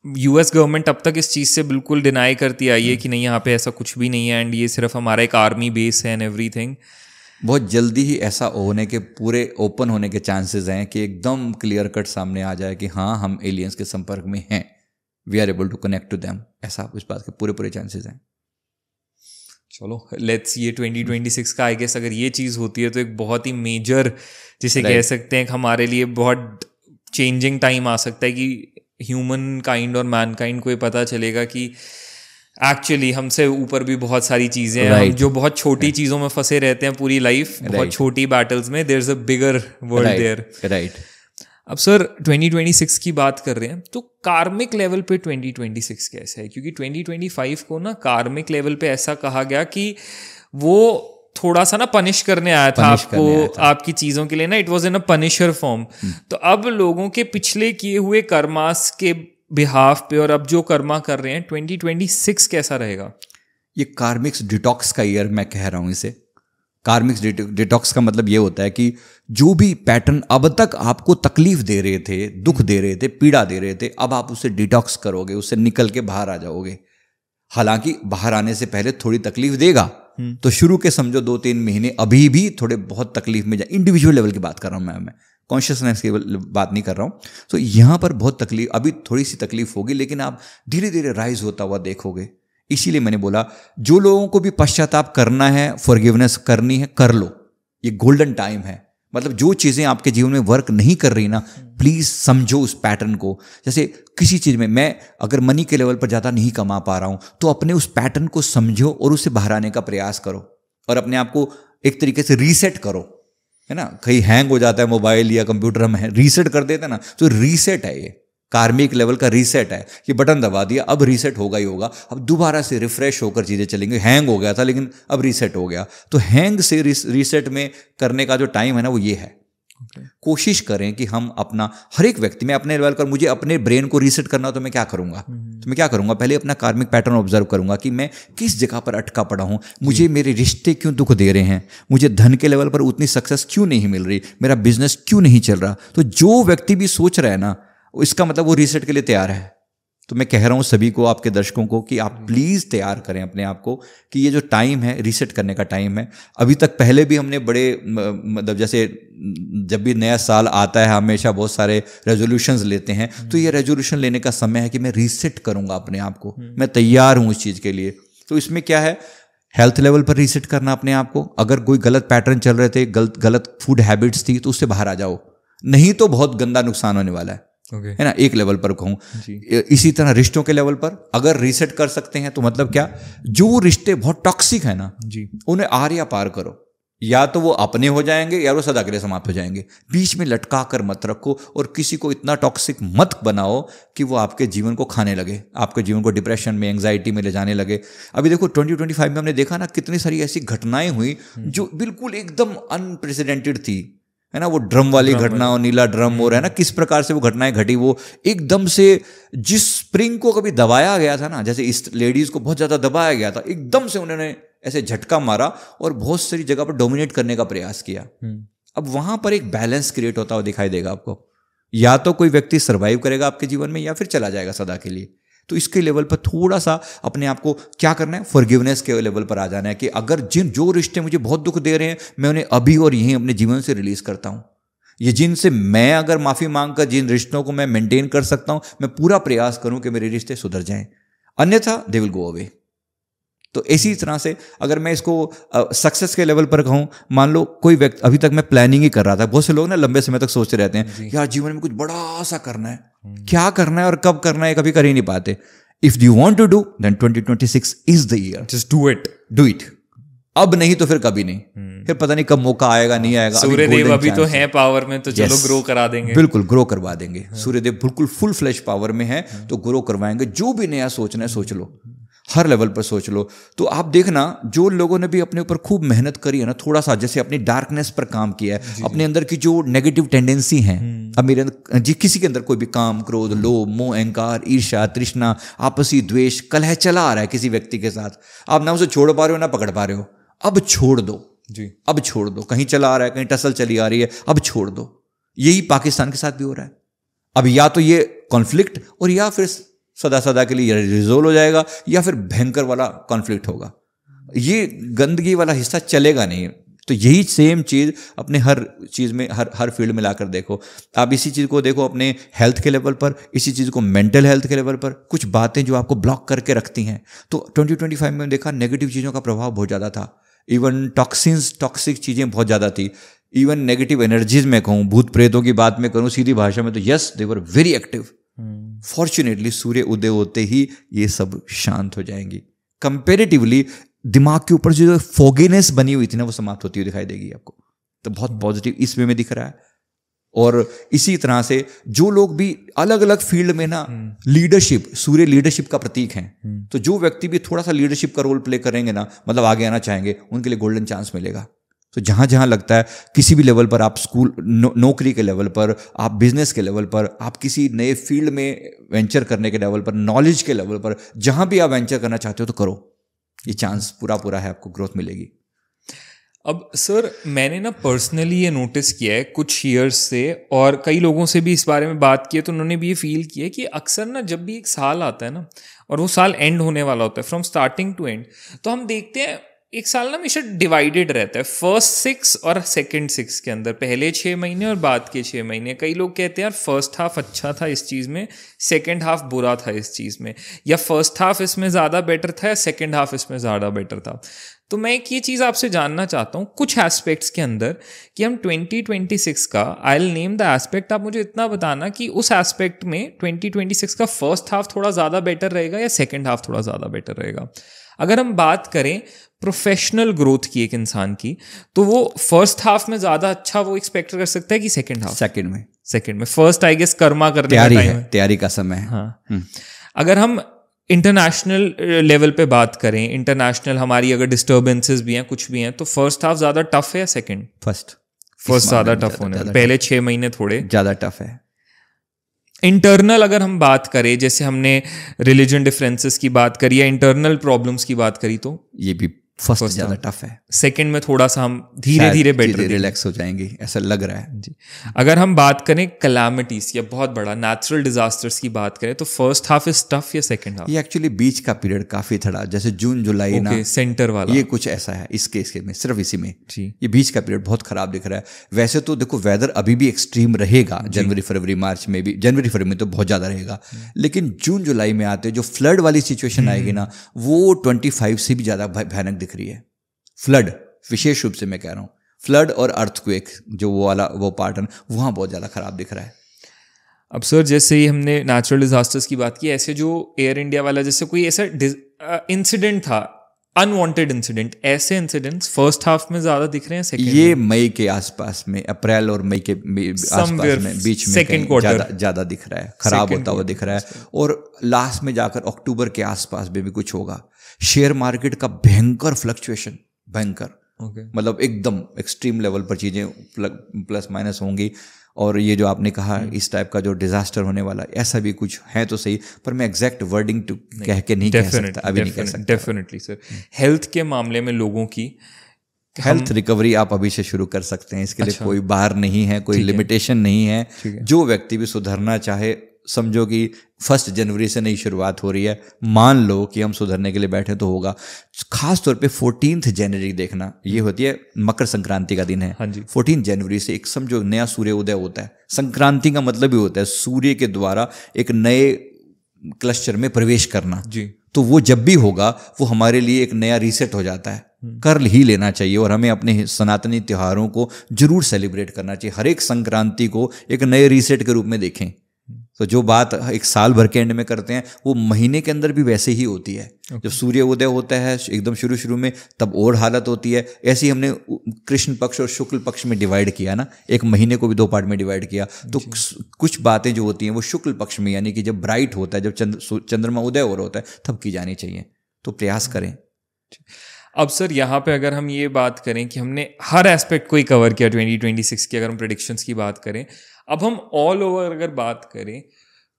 [SPEAKER 1] यूएस गवर्नमेंट अब तक इस चीज़ से बिल्कुल डिनाई करती आई है कि नहीं, यहाँ पे ऐसा कुछ भी नहीं है, एंड ये सिर्फ हमारा एक आर्मी बेस है एंड एवरीथिंग।
[SPEAKER 2] बहुत जल्दी ही ऐसा होने के, पूरे ओपन होने के चांसेस हैं कि एकदम क्लियर कट सामने आ जाए कि हाँ हम एलियंस के संपर्क में हैं, we are able to connect to them. ऐसा उस बात के पूरे चांसेस हैं।
[SPEAKER 1] चलो लेट्स, ये 2026 का आई गेस अगर ये चीज़ होती है तो एक बहुत ही मेजर, जिसे कह सकते हैं हमारे लिए बहुत चेंजिंग टाइम आ सकता है कि ह्यूमन काइंड और मैन काइंड को ये पता चलेगा कि एक्चुअली हमसे ऊपर भी बहुत सारी चीज़ें हैं। हम जो बहुत छोटी चीज़ों में फंसे रहते हैं पूरी लाइफ, बहुत छोटी बैटल्स में, there is a bigger world there.
[SPEAKER 2] Right.
[SPEAKER 1] अब सर 2026 की बात कर रहे हैं, तो कार्मिक लेवल पे 2026 कैसा है? क्योंकि 2025 को ना कार्मिक लेवल पे ऐसा कहा गया कि वो थोड़ा सा ना पनिश करने आया था आपको, आपकी चीज़ों के लिए ना, it was in a Punisher form. तो अब लोगों के पिछले किए हुए कर्मास के बिहाफ पे और अब जो कर्मा कर रहे हैं, 2026 कैसा रहेगा?
[SPEAKER 2] ये कार्मिक्स डिटॉक्स का ईयर मैं कह रहा हूँ इसे। कार्मिक्स डिटॉक्स का मतलब ये होता है कि जो भी पैटर्न अब तक आपको तकलीफ दे रहे थे, दुख दे रहे थे, पीड़ा दे रहे थे, अब आप उससे डिटॉक्स करोगे, उससे निकल के बाहर आ जाओगे। हालांकि बाहर आने से पहले थोड़ी तकलीफ देगा, तो शुरू के समझो 2-3 महीने अभी भी थोड़े बहुत तकलीफ में जाए। इंडिविजुअल लेवल की बात कर रहा हूं मैं कॉन्शियसनेस की बात नहीं कर रहा हूँ। तो यहाँ पर बहुत तकलीफ, अभी थोड़ी सी तकलीफ होगी, लेकिन आप धीरे धीरे राइज होता हुआ देखोगे। इसीलिए मैंने बोला जो लोगों को भी पश्चाताप करना है, फॉरगिवनेस करनी है, कर लो, ये गोल्डन टाइम है। मतलब जो चीज़ें आपके जीवन में वर्क नहीं कर रही ना, प्लीज़ समझो उस पैटर्न को। जैसे किसी चीज़ में मैं अगर मनी के लेवल पर ज़्यादा नहीं कमा पा रहा हूँ, तो अपने उस पैटर्न को समझो और उससे बाहर आने का प्रयास करो और अपने आप को एक तरीके से रीसेट करो, है ना। कहीं हैंग हो जाता है मोबाइल या कंप्यूटर, हम रीसेट कर देते हैं ना, तो रीसेट है ये, कार्मिक लेवल का रीसेट है। ये बटन दबा दिया, अब रीसेट होगा ही होगा। अब दोबारा से रिफ्रेश होकर चीज़ें चलेंगे। हैंग हो गया था लेकिन अब रीसेट हो गया। तो हैंग से रीसेट में करने का जो टाइम है ना, वो ये है। कोशिश करें कि हम अपना, हर एक व्यक्ति, मैं अपने लेवल पर, मुझे अपने ब्रेन को रीसेट करना, तो मैं क्या करूंगा? तो मैं क्या करूंगा? पहले अपना कार्मिक पैटर्न ऑब्जर्व करूंगा कि मैं किस जगह पर अटका पड़ा हूं। मुझे मेरे रिश्ते क्यों दुख दे रहे हैं? मुझे धन के लेवल पर उतनी सक्सेस क्यों नहीं मिल रही? मेरा बिजनेस क्यों नहीं चल रहा? तो जो व्यक्ति भी सोच रहा है ना, इसका मतलब वो रीसेट के लिए तैयार है। तो मैं कह रहा हूं सभी को, आपके दर्शकों को, कि आप प्लीज़ तैयार करें अपने आप को कि ये जो टाइम है, रीसेट करने का टाइम है। अभी तक पहले भी हमने बड़े, मतलब जैसे जब भी नया साल आता है हमेशा बहुत सारे रेजोल्यूशंस लेते हैं। तो ये रेजोल्यूशन लेने का समय है कि मैं रीसेट करूंगा अपने आप को, मैं तैयार हूं उस चीज़ के लिए। तो इसमें क्या है, हेल्थ लेवल पर रीसेट करना अपने आप को। अगर कोई गलत पैटर्न चल रहे थे, गलत फूड हैबिट्स थी, तो उससे बाहर आ जाओ, नहीं तो बहुत गंदा नुकसान होने वाला है। है ना, एक लेवल पर कहूँ। इसी तरह रिश्तों के लेवल पर अगर रीसेट कर सकते हैं, तो मतलब क्या, जो रिश्ते बहुत टॉक्सिक है ना जी, उन्हें आर या पार करो। या तो वो अपने हो जाएंगे या वो सदा के लिए समाप्त हो जाएंगे। बीच में लटका कर मत रखो और किसी को इतना टॉक्सिक मत बनाओ कि वो आपके जीवन को खाने लगे, आपके जीवन को डिप्रेशन में, एंग्जाइटी में ले जाने लगे। अभी देखो 2025 में हमने देखा ना, कितनी सारी ऐसी घटनाएं हुई जो बिल्कुल एकदम अनप्रेसिडेंटेड थी, है ना। वो ड्रम वाली घटना, और नीला ड्रम, और है ना, किस प्रकार से वो घटनाएं घटी। वो एकदम से जिस स्प्रिंग को कभी दबाया गया था ना, जैसे इस लेडीज को बहुत ज्यादा दबाया गया था, एकदम से उन्होंने ऐसे झटका मारा और बहुत सारी जगह पर डोमिनेट करने का प्रयास किया। अब वहां पर एक बैलेंस क्रिएट होता हुआ दिखाई देगा आपको। या तो कोई व्यक्ति सर्वाइव करेगा आपके जीवन में, या फिर चला जाएगा सदा के लिए। तो इसके लेवल पर थोड़ा सा अपने आप को क्या करना है, फॉरगिवनेस के लेवल पर आ जाना है कि अगर जो रिश्ते मुझे बहुत दुख दे रहे हैं, मैं उन्हें अभी और यहीं अपने जीवन से रिलीज करता हूं। ये जिनसे मैं अगर माफी मांगकर जिन रिश्तों को मैं मेंटेन कर सकता हूं, मैं पूरा प्रयास करूं कि मेरे रिश्ते सुधर जाएं, अन्यथा दे विल गो अवे। तो इसी तरह से अगर मैं इसको सक्सेस के लेवल पर कहूं, मान लो कोई व्यक्ति, अभी तक मैं प्लानिंग ही कर रहा था। बहुत से लोग ना लंबे समय तक सोचते रहते हैं, यार जीवन में कुछ बड़ा सा करना है, क्या करना है और कब करना है कभी कर ही नहीं पाते। If you want to do, then 2026 is the year.
[SPEAKER 1] Just do it.
[SPEAKER 2] Do it. अब नहीं तो फिर कभी नहीं, फिर पता नहीं कब मौका आएगा, नहीं आएगा।
[SPEAKER 1] सूर्यदेव अभी तो हैं पावर में, तो चलो ग्रो करा देंगे।
[SPEAKER 2] बिल्कुल ग्रो करवा देंगे। सूर्यदेव बिल्कुल फुल फ्लैश पावर में है, तो ग्रो करवाएंगे। जो भी नया सोचना है सोच लो, हर लेवल पर सोच लो। तो आप देखना, जो लोगों ने भी अपने ऊपर खूब मेहनत करी है ना, थोड़ा सा जैसे अपनी डार्कनेस पर काम किया है, अपने अंदर की जो नेगेटिव टेंडेंसी है, अब मेरे अंदर जी, किसी के अंदर कोई भी काम, क्रोध, लोभ, मोह, अहंकार, ईर्ष्या, तृष्णा, आपसी द्वेष, कलह चला आ रहा है किसी व्यक्ति के साथ, आप ना उसे छोड़ पा रहे हो ना पकड़ पा रहे हो, अब छोड़ दो जी, अब छोड़ दो। कहीं चला आ रहा है, कहीं टसल चली आ रही है, अब छोड़ दो। यही पाकिस्तान के साथ भी हो रहा है। अब या तो ये कॉन्फ्लिक्ट, और या फिर सदा सदा के लिए रिजोल्व हो जाएगा, या फिर भयंकर वाला कॉन्फ्लिक्ट होगा। ये गंदगी वाला हिस्सा चलेगा नहीं। तो यही सेम चीज़ अपने हर चीज़ में, हर फील्ड में लाकर देखो। आप इसी चीज़ को देखो अपने हेल्थ के लेवल पर, इसी चीज़ को मेंटल हेल्थ के लेवल पर। कुछ बातें जो आपको ब्लॉक करके रखती हैं, तो 2025 में देखा देखा चीज़ों का प्रभाव बहुत ज़्यादा था। इवन टॉक्सिक चीज़ें बहुत ज़्यादा थी। इवन नेगेटिव एनर्जीज में कहूँ, भूत प्रेतों की बात में करूँ सीधी भाषा में, तो yes, they were very active. Fortunately सूर्य उदय होते ही ये सब शांत हो जाएंगी। कंपेरेटिवली दिमाग के ऊपर जो फोगीनेस बनी हुई थी ना, वो समाप्त होती हुई दिखाई देगी आपको। तो बहुत पॉजिटिव इस वे में दिख रहा है। और इसी तरह से जो लोग भी अलग अलग फील्ड में ना, लीडरशिप, सूर्य लीडरशिप का प्रतीक है, तो जो व्यक्ति भी थोड़ा सा लीडरशिप का रोल प्ले करेंगे ना, मतलब आगे आना चाहेंगे, उनके लिए गोल्डन चांस मिलेगा। तो जहां जहां लगता है किसी भी लेवल पर, आप स्कूल, नौकरी के लेवल पर, आप बिजनेस के लेवल पर, आप किसी नए फील्ड में वेंचर करने के लेवल पर, नॉलेज के लेवल पर, जहां भी आप वेंचर करना चाहते हो तो करो। ये चांस पूरा है, आपको ग्रोथ मिलेगी।
[SPEAKER 1] अब सर, मैंने ना पर्सनली ये नोटिस किया है कुछ ईयर्स से, और कई लोगों से भी इस बारे में बात की है, तो उन्होंने भी ये फील किया है कि अक्सर ना जब भी एक साल आता है ना, और वो साल एंड होने वाला होता है, फ्रॉम स्टार्टिंग टू एंड, तो हम देखते हैं एक साल ना हमेशा डिवाइडेड रहता है, फर्स्ट 6 और सेकंड 6 के अंदर, पहले 6 महीने और बाद के 6 महीने। कई लोग कहते हैं यार फर्स्ट हाफ अच्छा था इस चीज़ में, सेकंड हाफ बुरा था इस चीज़ में, या फर्स्ट हाफ इसमें ज़्यादा बेटर था या सेकंड हाफ इसमें ज़्यादा बेटर था। तो मैं एक ये चीज़ आपसे जानना चाहता हूँ कुछ एस्पेक्ट्स के अंदर कि हम 2026 का, I will name the aspect, आप मुझे इतना बताना कि उस एस्पेक्ट में 2026 का फर्स्ट हाफ थोड़ा ज़्यादा बेटर रहेगा या सेकंड हाफ थोड़ा ज़्यादा बेटर रहेगा। अगर हम बात करें प्रोफेशनल ग्रोथ की एक इंसान की, तो वो फर्स्ट हाफ में ज़्यादा अच्छा वो एक्सपेक्ट कर सकता है कि सेकंड हाफ? सेकंड में। फर्स्ट आई गेस कर्मा करने का टाइम है,
[SPEAKER 2] तैयारी का समय है।
[SPEAKER 1] हाँ। अगर हम इंटरनेशनल लेवल पे बात करें, इंटरनेशनल हमारी अगर डिस्टर्बेंसेस भी हैं, कुछ भी हैं, तो फर्स्ट हाफ ज़्यादा टफ है या सेकंड?
[SPEAKER 2] फर्स्ट
[SPEAKER 1] ज़्यादा टफ होने वाला, पहले 6 महीने थोड़े
[SPEAKER 2] ज़्यादा टफ है।
[SPEAKER 1] इंटरनल अगर हम बात करें, जैसे हमने रिलीजन डिफरेंसेस की बात करी या इंटरनल प्रॉब्लम्स की बात करी, तो
[SPEAKER 2] ये भी फर्स्ट ज़्यादा टफ है।
[SPEAKER 1] सेकंड में थोड़ा सा हम धीरे धीरे बेटर
[SPEAKER 2] रिलैक्स हो जाएंगे, ऐसा लग रहा है
[SPEAKER 1] जी। अगर हम बात करें कैलामिटीज या बहुत बड़ा नेचुरल डिजास्टर्स की बात करें, तो फर्स्ट हाफ इज टफ या सेकंड हाफ?
[SPEAKER 2] ये एक्चुअली बीच का पीरियड काफी थोड़ा, जैसे जून जुलाई ना
[SPEAKER 1] सेंटर वाला,
[SPEAKER 2] ये कुछ ऐसा है इस केस में, सिर्फ इसी में
[SPEAKER 1] जी।
[SPEAKER 2] ये बीच का पीरियड बहुत खराब दिख रहा है। वैसे तो देखो वेदर अभी भी एक्सट्रीम रहेगा, जनवरी फरवरी मार्च में भी, जनवरी फरवरी में तो बहुत ज्यादा रहेगा, लेकिन जून जुलाई में आते जो फ्लड वाली सिचुएशन आएगी ना, वो 25 से भी ज्यादा भयानक दिख रही है। फ्लड, विशेष रूप से मैं कह रहा हूँ फ्लड और अर्थक्वेक, जो वो पार्ट है वहाँ बहुत ज़्यादा खराब दिख रहा है।
[SPEAKER 1] अब सर जैसे ही हमने नेचुरल डिजास्टर्स की बात की, ऐसे जो एयर इंडिया वाला जैसे कोई ऐसा इंसिडेंट था, अनवांटेड इंसिडेंट, ऐसे इंसिडेंट्स फर्स्ट हाफ में ज़्यादा दिख रहे हैं सेकंड?
[SPEAKER 2] ये मई के आसपास में, अप्रैल और मई के आसपास में, बीच में
[SPEAKER 1] सेकंड क्वार्टर
[SPEAKER 2] ज़्यादा दिख रहा है, खराब होता हुआ दिख रहा है। और लास्ट में जाकर अक्टूबर के आसपास में भी कुछ होगा। शेयर मार्केट का भयंकर फ्लक्चुएशन, भयंकर, मतलब एकदम एक्सट्रीम लेवल पर चीज़ें प्लस माइनस होंगी। और ये जो आपने कहा इस टाइप का जो डिजास्टर होने वाला, ऐसा भी कुछ है तो सही, पर मैं एग्जैक्ट वर्डिंग कह के नहीं कह सकता, अभी नहीं कह सकता।
[SPEAKER 1] Definitely sir. हेल्थ के मामले में लोगों की
[SPEAKER 2] हेल्थ रिकवरी आप अभी से शुरू कर सकते हैं, इसके लिए कोई बार नहीं है, कोई लिमिटेशन नहीं है। जो व्यक्ति भी सुधरना चाहे, समझो कि 1 जनवरी से नई शुरुआत हो रही है, मान लो कि हम सुधरने के लिए बैठे तो होगा। खास तौर पे 14 जनवरी देखना, ये होती है मकर संक्रांति का दिन है।
[SPEAKER 1] हाँ जी।
[SPEAKER 2] 14 जनवरी से एक समझो नया सूर्य उदय होता है। संक्रांति का मतलब ही होता है सूर्य के द्वारा एक नए क्लस्टर में प्रवेश करना
[SPEAKER 1] जी।
[SPEAKER 2] तो वो जब भी होगा वो हमारे लिए एक नया रीसेट हो जाता है, कर ही लेना चाहिए। और हमें अपने सनातनी त्योहारों को जरूर सेलिब्रेट करना चाहिए, हर एक संक्रांति को एक नए रीसेट के रूप में देखें। तो जो बात एक साल भर के एंड में करते हैं वो महीने के अंदर भी वैसे ही होती है। जब सूर्य उदय होता है एकदम शुरू में, तब और हालत होती है। ऐसे ही हमने कृष्ण पक्ष और शुक्ल पक्ष में डिवाइड किया ना, एक महीने को भी 2 पार्ट में डिवाइड किया। तो कुछ बातें जो होती हैं वो शुक्ल पक्ष में, यानी कि जब ब्राइट होता है, जब चंद्रमा उदय हो रहा होता है, तब की जानी चाहिए। तो प्रयास करें।
[SPEAKER 1] अब सर यहाँ पे अगर हम ये बात करें कि हमने हर एस्पेक्ट को ही कवर किया 2026 की, अगर हम प्रेडिक्शंस की बात करें, अब हम ऑल ओवर अगर बात करें,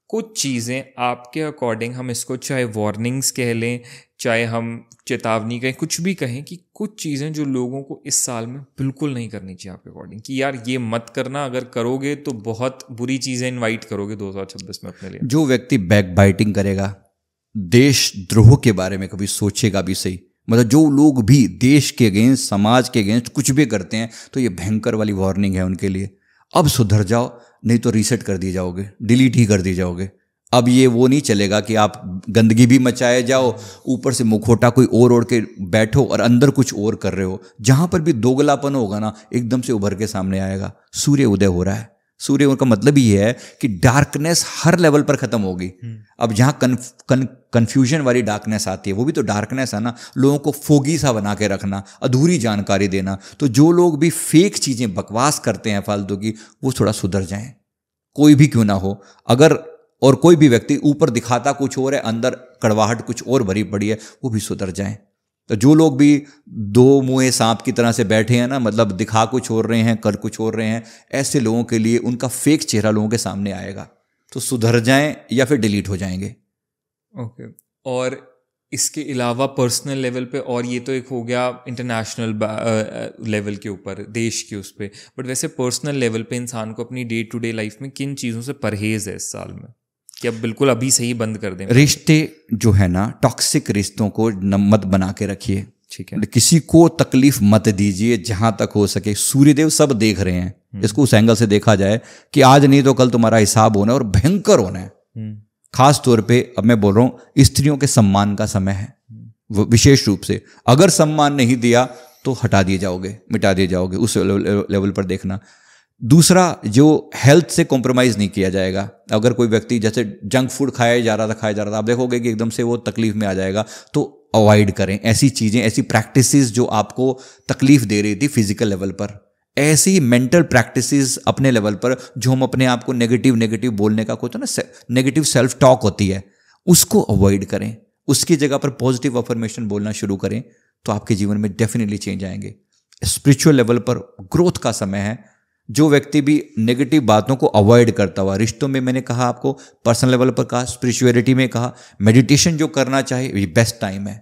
[SPEAKER 1] कुछ चीज़ें आपके अकॉर्डिंग, हम इसको चाहे वार्निंग्स कह लें, चाहे हम चेतावनी कहें, कुछ भी कहें, कि कुछ चीज़ें जो लोगों को इस साल में बिल्कुल नहीं करनी चाहिए आपके अकॉर्डिंग, कि यार ये मत करना, अगर करोगे तो बहुत बुरी चीज़ें इनवाइट करोगे 2026 में अपने लिए।
[SPEAKER 2] जो व्यक्ति बैक बाइटिंग करेगा, देशद्रोह के बारे में कभी सोचेगा भी सही, मतलब जो लोग भी देश के अगेंस्ट, समाज के अगेंस्ट कुछ भी करते हैं, तो ये भयंकर वाली वार्निंग है उनके लिए। अब सुधर जाओ, नहीं तो रीसेट कर दिए जाओगे, डिलीट ही कर दिए जाओगे। अब ये वो नहीं चलेगा कि आप गंदगी भी मचाए जाओ, ऊपर से मुखोटा कोई और ओढ़ के बैठो और अंदर कुछ और कर रहे हो। जहां पर भी दोगलापन होगा ना, एकदम से उभर के सामने आएगा। सूर्य उदय हो रहा है, सूर्य उनका मतलब ये है कि डार्कनेस हर लेवल पर खत्म होगी। अब जहाँ कंफ्यूजन वाली डार्कनेस आती है, वो भी तो डार्कनेस है ना, लोगों को फोगी सा बना के रखना, अधूरी जानकारी देना। तो जो लोग भी फेक चीजें बकवास करते हैं फालतू की, वो थोड़ा सुधर जाएं, कोई भी क्यों ना हो। अगर और कोई भी व्यक्ति ऊपर दिखाता कुछ और है, अंदर कड़वाहट कुछ और भरी पड़ी है, वो भी सुधर जाएं। तो जो लोग भी 2 मुँहे सांप की तरह से बैठे हैं ना, मतलब दिखा कुछ और रहे हैं, कर कुछ और रहे हैं, ऐसे लोगों के लिए उनका फेक चेहरा लोगों के सामने आएगा। तो सुधर जाएं या फिर डिलीट हो जाएंगे।
[SPEAKER 1] ओके। और इसके अलावा पर्सनल लेवल पे, और ये तो एक हो गया इंटरनेशनल लेवल के ऊपर, देश के उस पे, बट वैसे पर्सनल लेवल पे इंसान को अपनी डे टू डे लाइफ में किन चीज़ों से परहेज है इस साल में, कि अब बिल्कुल अभी से ही बंद कर दें?
[SPEAKER 2] रिश्ते जो है ना, टॉक्सिक रिश्तों को मत बना के रखिए।
[SPEAKER 1] ठीक है।
[SPEAKER 2] किसी को तकलीफ मत दीजिए जहां तक हो सके। सूर्यदेव सब देख रहे हैं, इसको उस एंगल से देखा जाए कि आज नहीं तो कल तुम्हारा हिसाब होना है और भयंकर होना है। खास तौर पे अब मैं बोल रहा हूं स्त्रियों के सम्मान का समय है, विशेष रूप से अगर सम्मान नहीं दिया तो हटा दिए जाओगे, मिटा दिए जाओगे, उस लेवल पर देखना। दूसरा, जो हेल्थ से कॉम्प्रोमाइज़ नहीं किया जाएगा। अगर कोई व्यक्ति जैसे जंक फूड खाया जा रहा था, आप देखोगे कि एकदम से वो तकलीफ में आ जाएगा, तो अवॉइड करें ऐसी चीज़ें, ऐसी प्रैक्टिसेस जो आपको तकलीफ दे रही थी फिजिकल लेवल पर। ऐसी मेंटल प्रैक्टिसेस अपने लेवल पर जो हम अपने आप को नेगेटिव बोलने का कोई तो ना नेगेटिव सेल्फ टॉक होती है, उसको अवॉइड करें। उसकी जगह पर पॉजिटिव अफर्मेशन बोलना शुरू करें, तो आपके जीवन में डेफिनेटली चेंज आएंगे। स्पिरिचुअल लेवल पर ग्रोथ का समय है। जो व्यक्ति भी नेगेटिव बातों को अवॉइड करता हुआ, रिश्तों में मैंने कहा आपको, पर्सनल लेवल पर कहा, स्पिरिचुअलिटी में कहा, मेडिटेशन जो करना चाहे, ये बेस्ट टाइम है,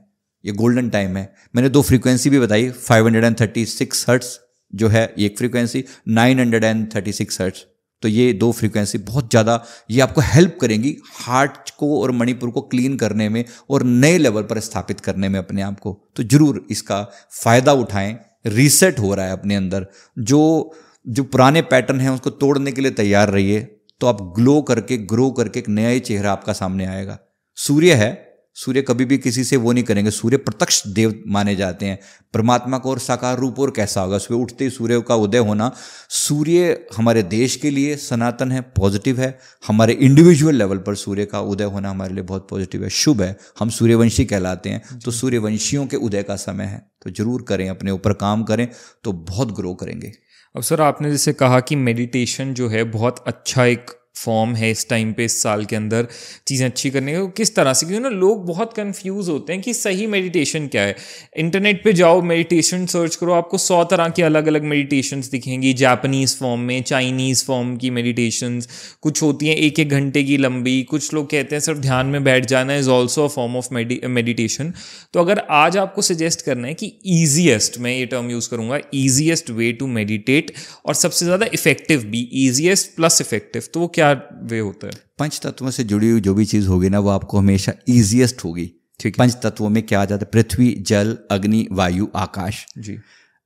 [SPEAKER 2] ये गोल्डन टाइम है। मैंने 2 फ्रीक्वेंसी भी बताई, 536 हर्ट्ज जो है एक फ्रीक्वेंसी, 936 हर्ट्ज। तो ये 2 फ्रीक्वेंसी बहुत ज़्यादा ये आपको हेल्प करेंगी हार्ट को और मणिपुर को क्लीन करने में और नए लेवल पर स्थापित करने में अपने आप को। तो जरूर इसका फ़ायदा उठाएं। रीसेट हो रहा है अपने अंदर, जो पुराने पैटर्न हैं उसको तोड़ने के लिए तैयार रहिए, तो आप ग्लो करके ग्रो करके एक नया ही चेहरा आपका सामने आएगा। सूर्य है, सूर्य कभी भी किसी से वो नहीं करेंगे, सूर्य प्रत्यक्ष देव माने जाते हैं परमात्मा को। और साकार रूप और कैसा होगा, सुबह उठते ही सूर्य का उदय होना। सूर्य हमारे देश के लिए सनातन है, पॉजिटिव है। हमारे इंडिविजुअल लेवल पर सूर्य का उदय होना हमारे लिए बहुत पॉजिटिव है, शुभ है। हम सूर्यवंशी कहलाते हैं, तो सूर्यवंशियों के उदय का समय है। तो जरूर करें, अपने ऊपर काम करें, तो बहुत ग्रो करेंगे।
[SPEAKER 1] अब सर, आपने जैसे कहा कि मेडिटेशन जो है बहुत अच्छा एक फॉर्म है इस टाइम पे, इस साल के अंदर चीज़ें अच्छी करने का। किस तरह से, क्योंकि ना लोग बहुत कंफ्यूज होते हैं कि सही मेडिटेशन क्या है। इंटरनेट पे जाओ, मेडिटेशन सर्च करो, आपको 100 तरह की अलग अलग मेडिटेशंस दिखेंगी, जापानीज़ फॉर्म में, चाइनीज़ फॉर्म की मेडिटेशंस कुछ होती हैं 1-1 घंटे की लंबी। कुछ लोग कहते हैं सिर्फ ध्यान में बैठ जाना is also a form of meditation. तो अगर आज आपको सजेस्ट करना है कि ईजीएस्ट, मैं ये टर्म यूज़ करूँगा, ईजीएस्ट वे टू मेडिटेट और सबसे ज़्यादा इफेक्टिव भी, ईजीएस्ट प्लस इफेक्टिव, तो वो क्या वे होता है?
[SPEAKER 2] पंच तत्वों से जुड़ी हुई जो भी चीज होगी ना, वो आपको हमेशा इजीएस्ट होगी।
[SPEAKER 1] ठीक।
[SPEAKER 2] पंच तत्वों में क्या आ जाता है? पृथ्वी, जल, अग्नि, वायु, आकाश।
[SPEAKER 1] जी।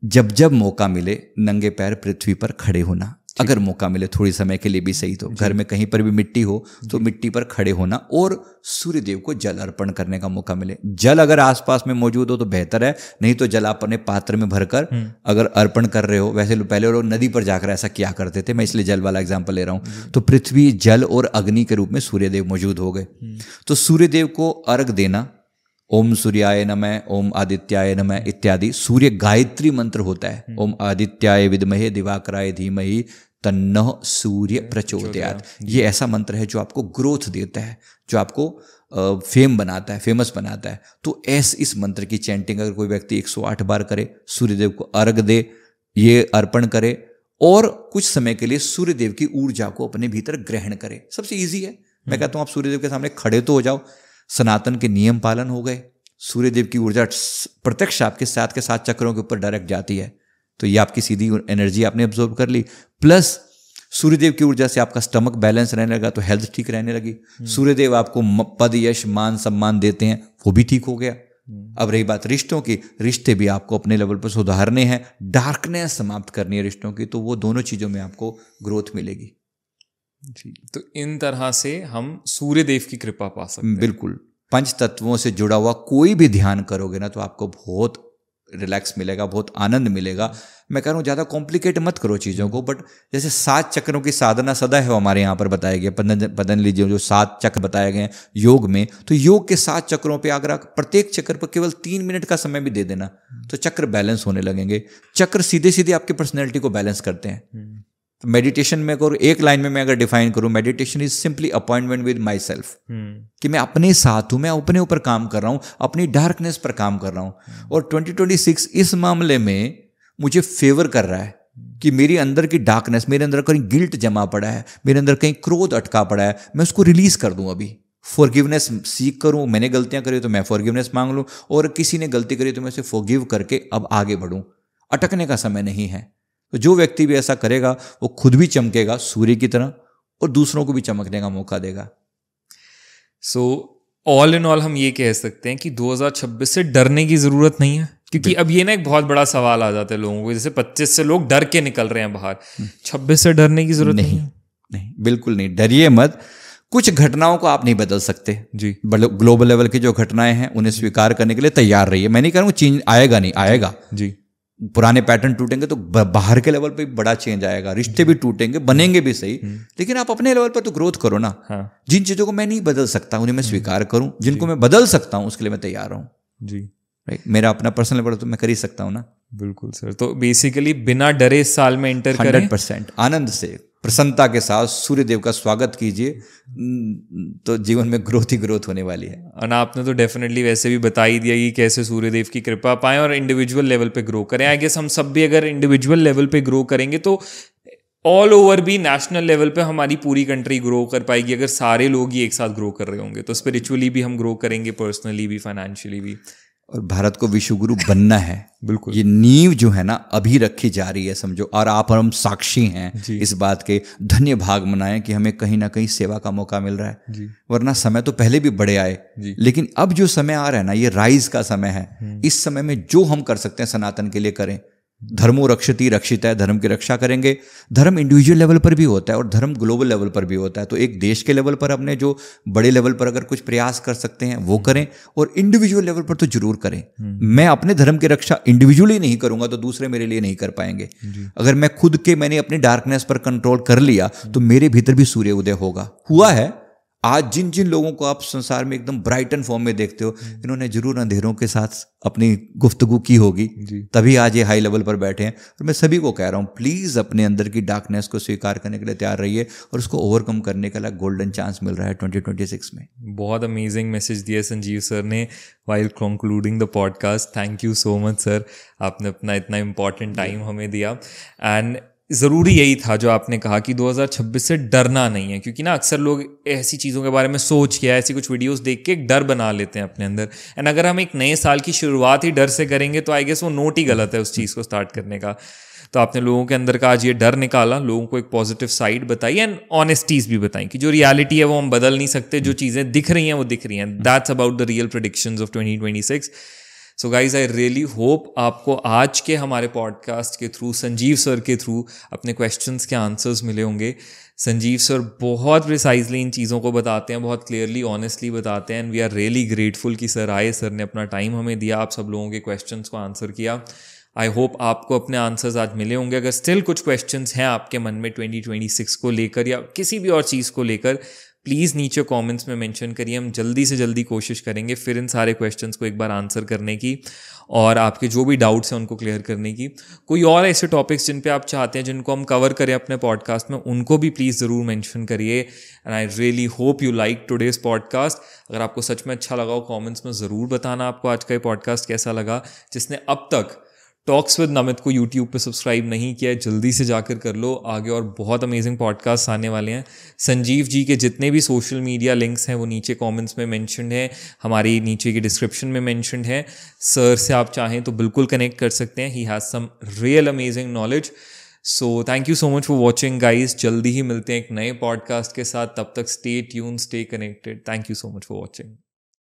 [SPEAKER 2] जब मौका मिले नंगे पैर पृथ्वी पर खड़े होना, अगर मौका मिले थोड़ी समय के लिए भी सही, तो घर में कहीं पर भी मिट्टी हो तो मिट्टी पर खड़े होना, और सूर्यदेव को जल अर्पण करने का मौका मिले। जल अगर आसपास में मौजूद हो तो बेहतर है, नहीं तो जल आप अपने पात्र में भरकर अगर अर्पण कर रहे हो, वैसे पहले लोग नदी पर जाकर ऐसा किया करते थे, मैं इसलिए जल वाला एग्जाम्पल ले रहा हूँ। तो पृथ्वी, जल और अग्नि के रूप में सूर्यदेव मौजूद हो गए। तो सूर्यदेव को अर्घ देना, ओम सूर्याय नमः, ओम आदित्याय नमः इत्यादि। सूर्य गायत्री मंत्र होता है, ओम आदित्याय विद्महे दिवाकराय धीमहि तन्नः सूर्य प्रचोदयात्। ये ऐसा मंत्र है जो आपको ग्रोथ देता है, जो आपको फेम बनाता है, फेमस बनाता है। तो इस मंत्र की चैंटिंग अगर कोई व्यक्ति 108 बार करे, सूर्यदेव को अर्घ दे, ये अर्पण करे, और कुछ समय के लिए सूर्यदेव की ऊर्जा को अपने भीतर ग्रहण करे, सबसे ईजी है। मैं कहता हूँ आप सूर्यदेव के सामने खड़े तो हो जाओ, सनातन के नियम पालन हो गए, सूर्यदेव की ऊर्जा प्रत्यक्ष आपके साथ के 7 चक्रों के ऊपर डायरेक्ट जाती है, तो ये आपकी सीधी एनर्जी आपने अब्जॉर्व कर ली। प्लस सूर्यदेव की ऊर्जा से आपका स्टमक बैलेंस रहने लगा, तो हेल्थ ठीक रहने लगी। सूर्यदेव आपको पद, यश, मान, सम्मान देते हैं, वो भी ठीक हो गया। अब रही बात रिश्तों की, रिश्ते भी आपको अपने लेवल पर सुधारने हैं, डार्कनेस समाप्त करनी है रिश्तों की, तो वो दोनों चीज़ों में आपको ग्रोथ मिलेगी।
[SPEAKER 1] जी, तो इन तरह से हम सूर्यदेव की कृपा पा सकते हैं।
[SPEAKER 2] बिल्कुल। पंच तत्वों से जुड़ा हुआ कोई भी ध्यान करोगे ना, तो आपको बहुत रिलैक्स मिलेगा, बहुत आनंद मिलेगा। मैं कह रहा हूँ ज़्यादा कॉम्प्लिकेट मत करो चीज़ों को, बट जैसे 7 चक्रों की साधना सदा है हमारे यहाँ पर बताया गया, पतंजलि जो 7 चक्र बताए गए हैं योग में, तो योग के 7 चक्रों पे अगर आप प्रत्येक चक्र पर केवल 3 मिनट का समय भी दे देना, तो चक्र बैलेंस होने लगेंगे। चक्र सीधे सीधे आपकी पर्सनैलिटी को बैलेंस करते हैं। तो मेडिटेशन में अगर एक लाइन में मैं अगर डिफाइन करूं, meditation is simply appointment with my self, कि मैं अपने साथ हूं, मैं अपने ऊपर काम कर रहा हूं, अपनी डार्कनेस पर काम कर रहा हूं। और 2026 इस मामले में मुझे फेवर कर रहा है कि मेरी अंदर की डार्कनेस, मेरे अंदर कहीं गिल्ट जमा पड़ा है, मेरे अंदर कहीं क्रोध अटका पड़ा है, मैं उसको रिलीज कर दूं। अभी फॉरगिवनेस सीख करूं, मैंने गलतियां करी तो मैं फॉरगिवनेस मांग लूं, और किसी ने गलती करी तो मैं उसे फॉरगिव करके अब आगे बढ़ूं। अटकने का समय नहीं है। तो जो व्यक्ति भी ऐसा करेगा वो खुद भी चमकेगा सूर्य की तरह, और दूसरों को भी चमकने का मौका देगा।
[SPEAKER 1] सो ऑल इन ऑल हम ये कह सकते हैं कि 2026 से डरने की ज़रूरत नहीं है। क्योंकि अब ये ना एक बहुत बड़ा सवाल आ जाता है लोगों को, जैसे 25 से लोग डर के निकल रहे हैं बाहर, 26 से डरने की जरूरत नहीं है।
[SPEAKER 2] नहीं, बिल्कुल नहीं, डरिए मत। कुछ घटनाओं को आप नहीं बदल सकते
[SPEAKER 1] जी,
[SPEAKER 2] ग्लोबल लेवल की जो घटनाएं हैं उन्हें स्वीकार करने के लिए तैयार रहिए। मैं नहीं कह रहा हूँ चेंज आएगा नहीं, आएगा
[SPEAKER 1] जी,
[SPEAKER 2] पुराने पैटर्न टूटेंगे तो बाहर के लेवल पे भी बड़ा चेंज आएगा, रिश्ते भी टूटेंगे, बनेंगे भी सही, लेकिन आप अपने लेवल पर तो ग्रोथ करो ना।
[SPEAKER 1] हाँ,
[SPEAKER 2] जिन चीजों को मैं नहीं बदल सकता उन्हें मैं स्वीकार करूं, जिनको मैं बदल सकता हूं उसके लिए मैं तैयार हूं
[SPEAKER 1] जी।
[SPEAKER 2] राइट। मेरा अपना पर्सनल लेवल तो मैं कर ही सकता हूं ना।
[SPEAKER 1] बिल्कुल सर, तो बेसिकली बिना डरे इस साल में एंटर करें,
[SPEAKER 2] 100% आनंद से, प्रसन्नता के साथ सूर्य देव का स्वागत कीजिए, तो जीवन में ग्रोथ ही ग्रोथ होने वाली है।
[SPEAKER 1] और आपने तो डेफिनेटली वैसे भी बता ही दिया कि कैसे सूर्यदेव की कृपा पाएं और इंडिविजुअल लेवल पे ग्रो करें। आई गेस हम सब भी अगर इंडिविजुअल लेवल पे ग्रो करेंगे तो ऑल ओवर भी नेशनल लेवल पे हमारी पूरी कंट्री ग्रो कर पाएगी, अगर सारे लोग ही एक साथ ग्रो कर रहे होंगे। तो स्पिरिचुअली भी हम ग्रो करेंगे, पर्सनली भी, फाइनेंशियली भी।
[SPEAKER 2] और भारत को विश्व गुरु बनना है।
[SPEAKER 1] बिल्कुल,
[SPEAKER 2] ये नींव जो है ना अभी रखी जा रही है समझो, और आप और हम साक्षी हैं इस बात के। धन्य भाग मनाएं कि हमें कहीं ना कहीं सेवा का मौका मिल रहा है
[SPEAKER 1] जी।
[SPEAKER 2] वरना समय तो पहले भी बड़े आए, लेकिन अब जो समय आ रहा है ना ये राइज का समय है। इस समय में जो हम कर सकते हैं सनातन के लिए करें। धर्मो रक्षति रक्षित है, धर्म की रक्षा करेंगे। धर्म इंडिविजुअल लेवल पर भी होता है और धर्म ग्लोबल लेवल पर भी होता है। तो एक देश के लेवल पर अपने जो बड़े लेवल पर अगर कुछ प्रयास कर सकते हैं वो करें, और इंडिविजुअल लेवल पर तो जरूर करें। मैं अपने धर्म की रक्षा इंडिविजुअली नहीं करूंगा तो दूसरे मेरे लिए नहीं कर पाएंगे। अगर मैं खुद के मैंने अपनी डार्कनेस पर कंट्रोल कर लिया तो मेरे भीतर भी सूर्य उदय होगा। हुआ है। आज जिन जिन लोगों को आप संसार में एकदम ब्राइटन फॉर्म में देखते हो, इन्होंने जरूर अंधेरों के साथ अपनी गुफ्तगू की होगी, तभी आज ये हाई लेवल पर बैठे हैं। और मैं सभी को कह रहा हूँ प्लीज अपने अंदर की डार्कनेस को स्वीकार करने के लिए तैयार रहिए, और उसको ओवरकम करने का गोल्डन चांस मिल रहा है 2026 में।
[SPEAKER 1] बहुत अमेजिंग मैसेज दिया संजीव सर ने while concluding the podcast. Thank you so much sir, आपने अपना इतना इंपॉर्टेंट टाइम हमें दिया। एंड ज़रूरी यही था जो आपने कहा कि 2026 से डरना नहीं है, क्योंकि ना अक्सर लोग ऐसी चीज़ों के बारे में सोच के, ऐसी कुछ वीडियोस देख के एक डर बना लेते हैं अपने अंदर। एंड अगर हम एक नए साल की शुरुआत ही डर से करेंगे तो आई गेस वो नोट ही गलत है उस चीज़ को स्टार्ट करने का। तो आपने लोगों के अंदर का आज ये डर निकाला, लोगों को एक पॉजिटिव साइड बताई एंड ऑनेस्टीज भी बताई कि जो रियलिटी है वो हम बदल नहीं सकते, जो चीज़ें दिख रही हैं वो दिख रही हैं। That's about the real predictions of 2026। So guys I really hope आपको आज के हमारे पॉडकास्ट के थ्रू, संजीव सर के थ्रू, अपने क्वेश्चंस के आंसर्स मिले होंगे। संजीव सर बहुत प्रिसाइजली इन चीज़ों को बताते हैं, बहुत क्लियरली, ऑनेस्टली बताते हैं, and we are really grateful कि सर आए, सर ने अपना टाइम हमें दिया, आप सब लोगों के क्वेश्चंस को आंसर किया। आई होप आपको अपने आंसर्स आज मिले होंगे। अगर स्टिल कुछ क्वेश्चंस हैं आपके मन में 2026 को लेकर या किसी भी और चीज़ को लेकर, प्लीज़ नीचे कमेंट्स में मेंशन करिए। हम जल्दी से जल्दी कोशिश करेंगे फिर इन सारे क्वेश्चंस को एक बार आंसर करने की, और आपके जो भी डाउट्स हैं उनको क्लियर करने की। कोई और ऐसे टॉपिक्स जिन पे आप चाहते हैं जिनको हम कवर करें अपने पॉडकास्ट में, उनको भी प्लीज़ ज़रूर मेंशन करिए। And I really hope you like today's podcast. अगर आपको सच में अच्छा लगा हो कॉमेंट्स में ज़रूर बताना आपको आज का ये पॉडकास्ट कैसा लगा। जिसने अब तक टॉक्स विद नमित को यूट्यूब पे सब्सक्राइब नहीं किया है, जल्दी से जाकर कर लो। आगे और बहुत अमेजिंग पॉडकास्ट आने वाले हैं। संजीव जी के जितने भी सोशल मीडिया लिंक्स हैं वो नीचे कमेंट्स में मेंशन्ड है, हमारी नीचे की डिस्क्रिप्शन में मेंशन्ड है। सर से आप चाहें तो बिल्कुल कनेक्ट कर सकते हैं। He has some real amazing knowledge. So thank you so much for watching guys. जल्दी ही मिलते हैं एक नए पॉडकास्ट के साथ। तब तक stay tune, stay connected. Thank you so much for watching.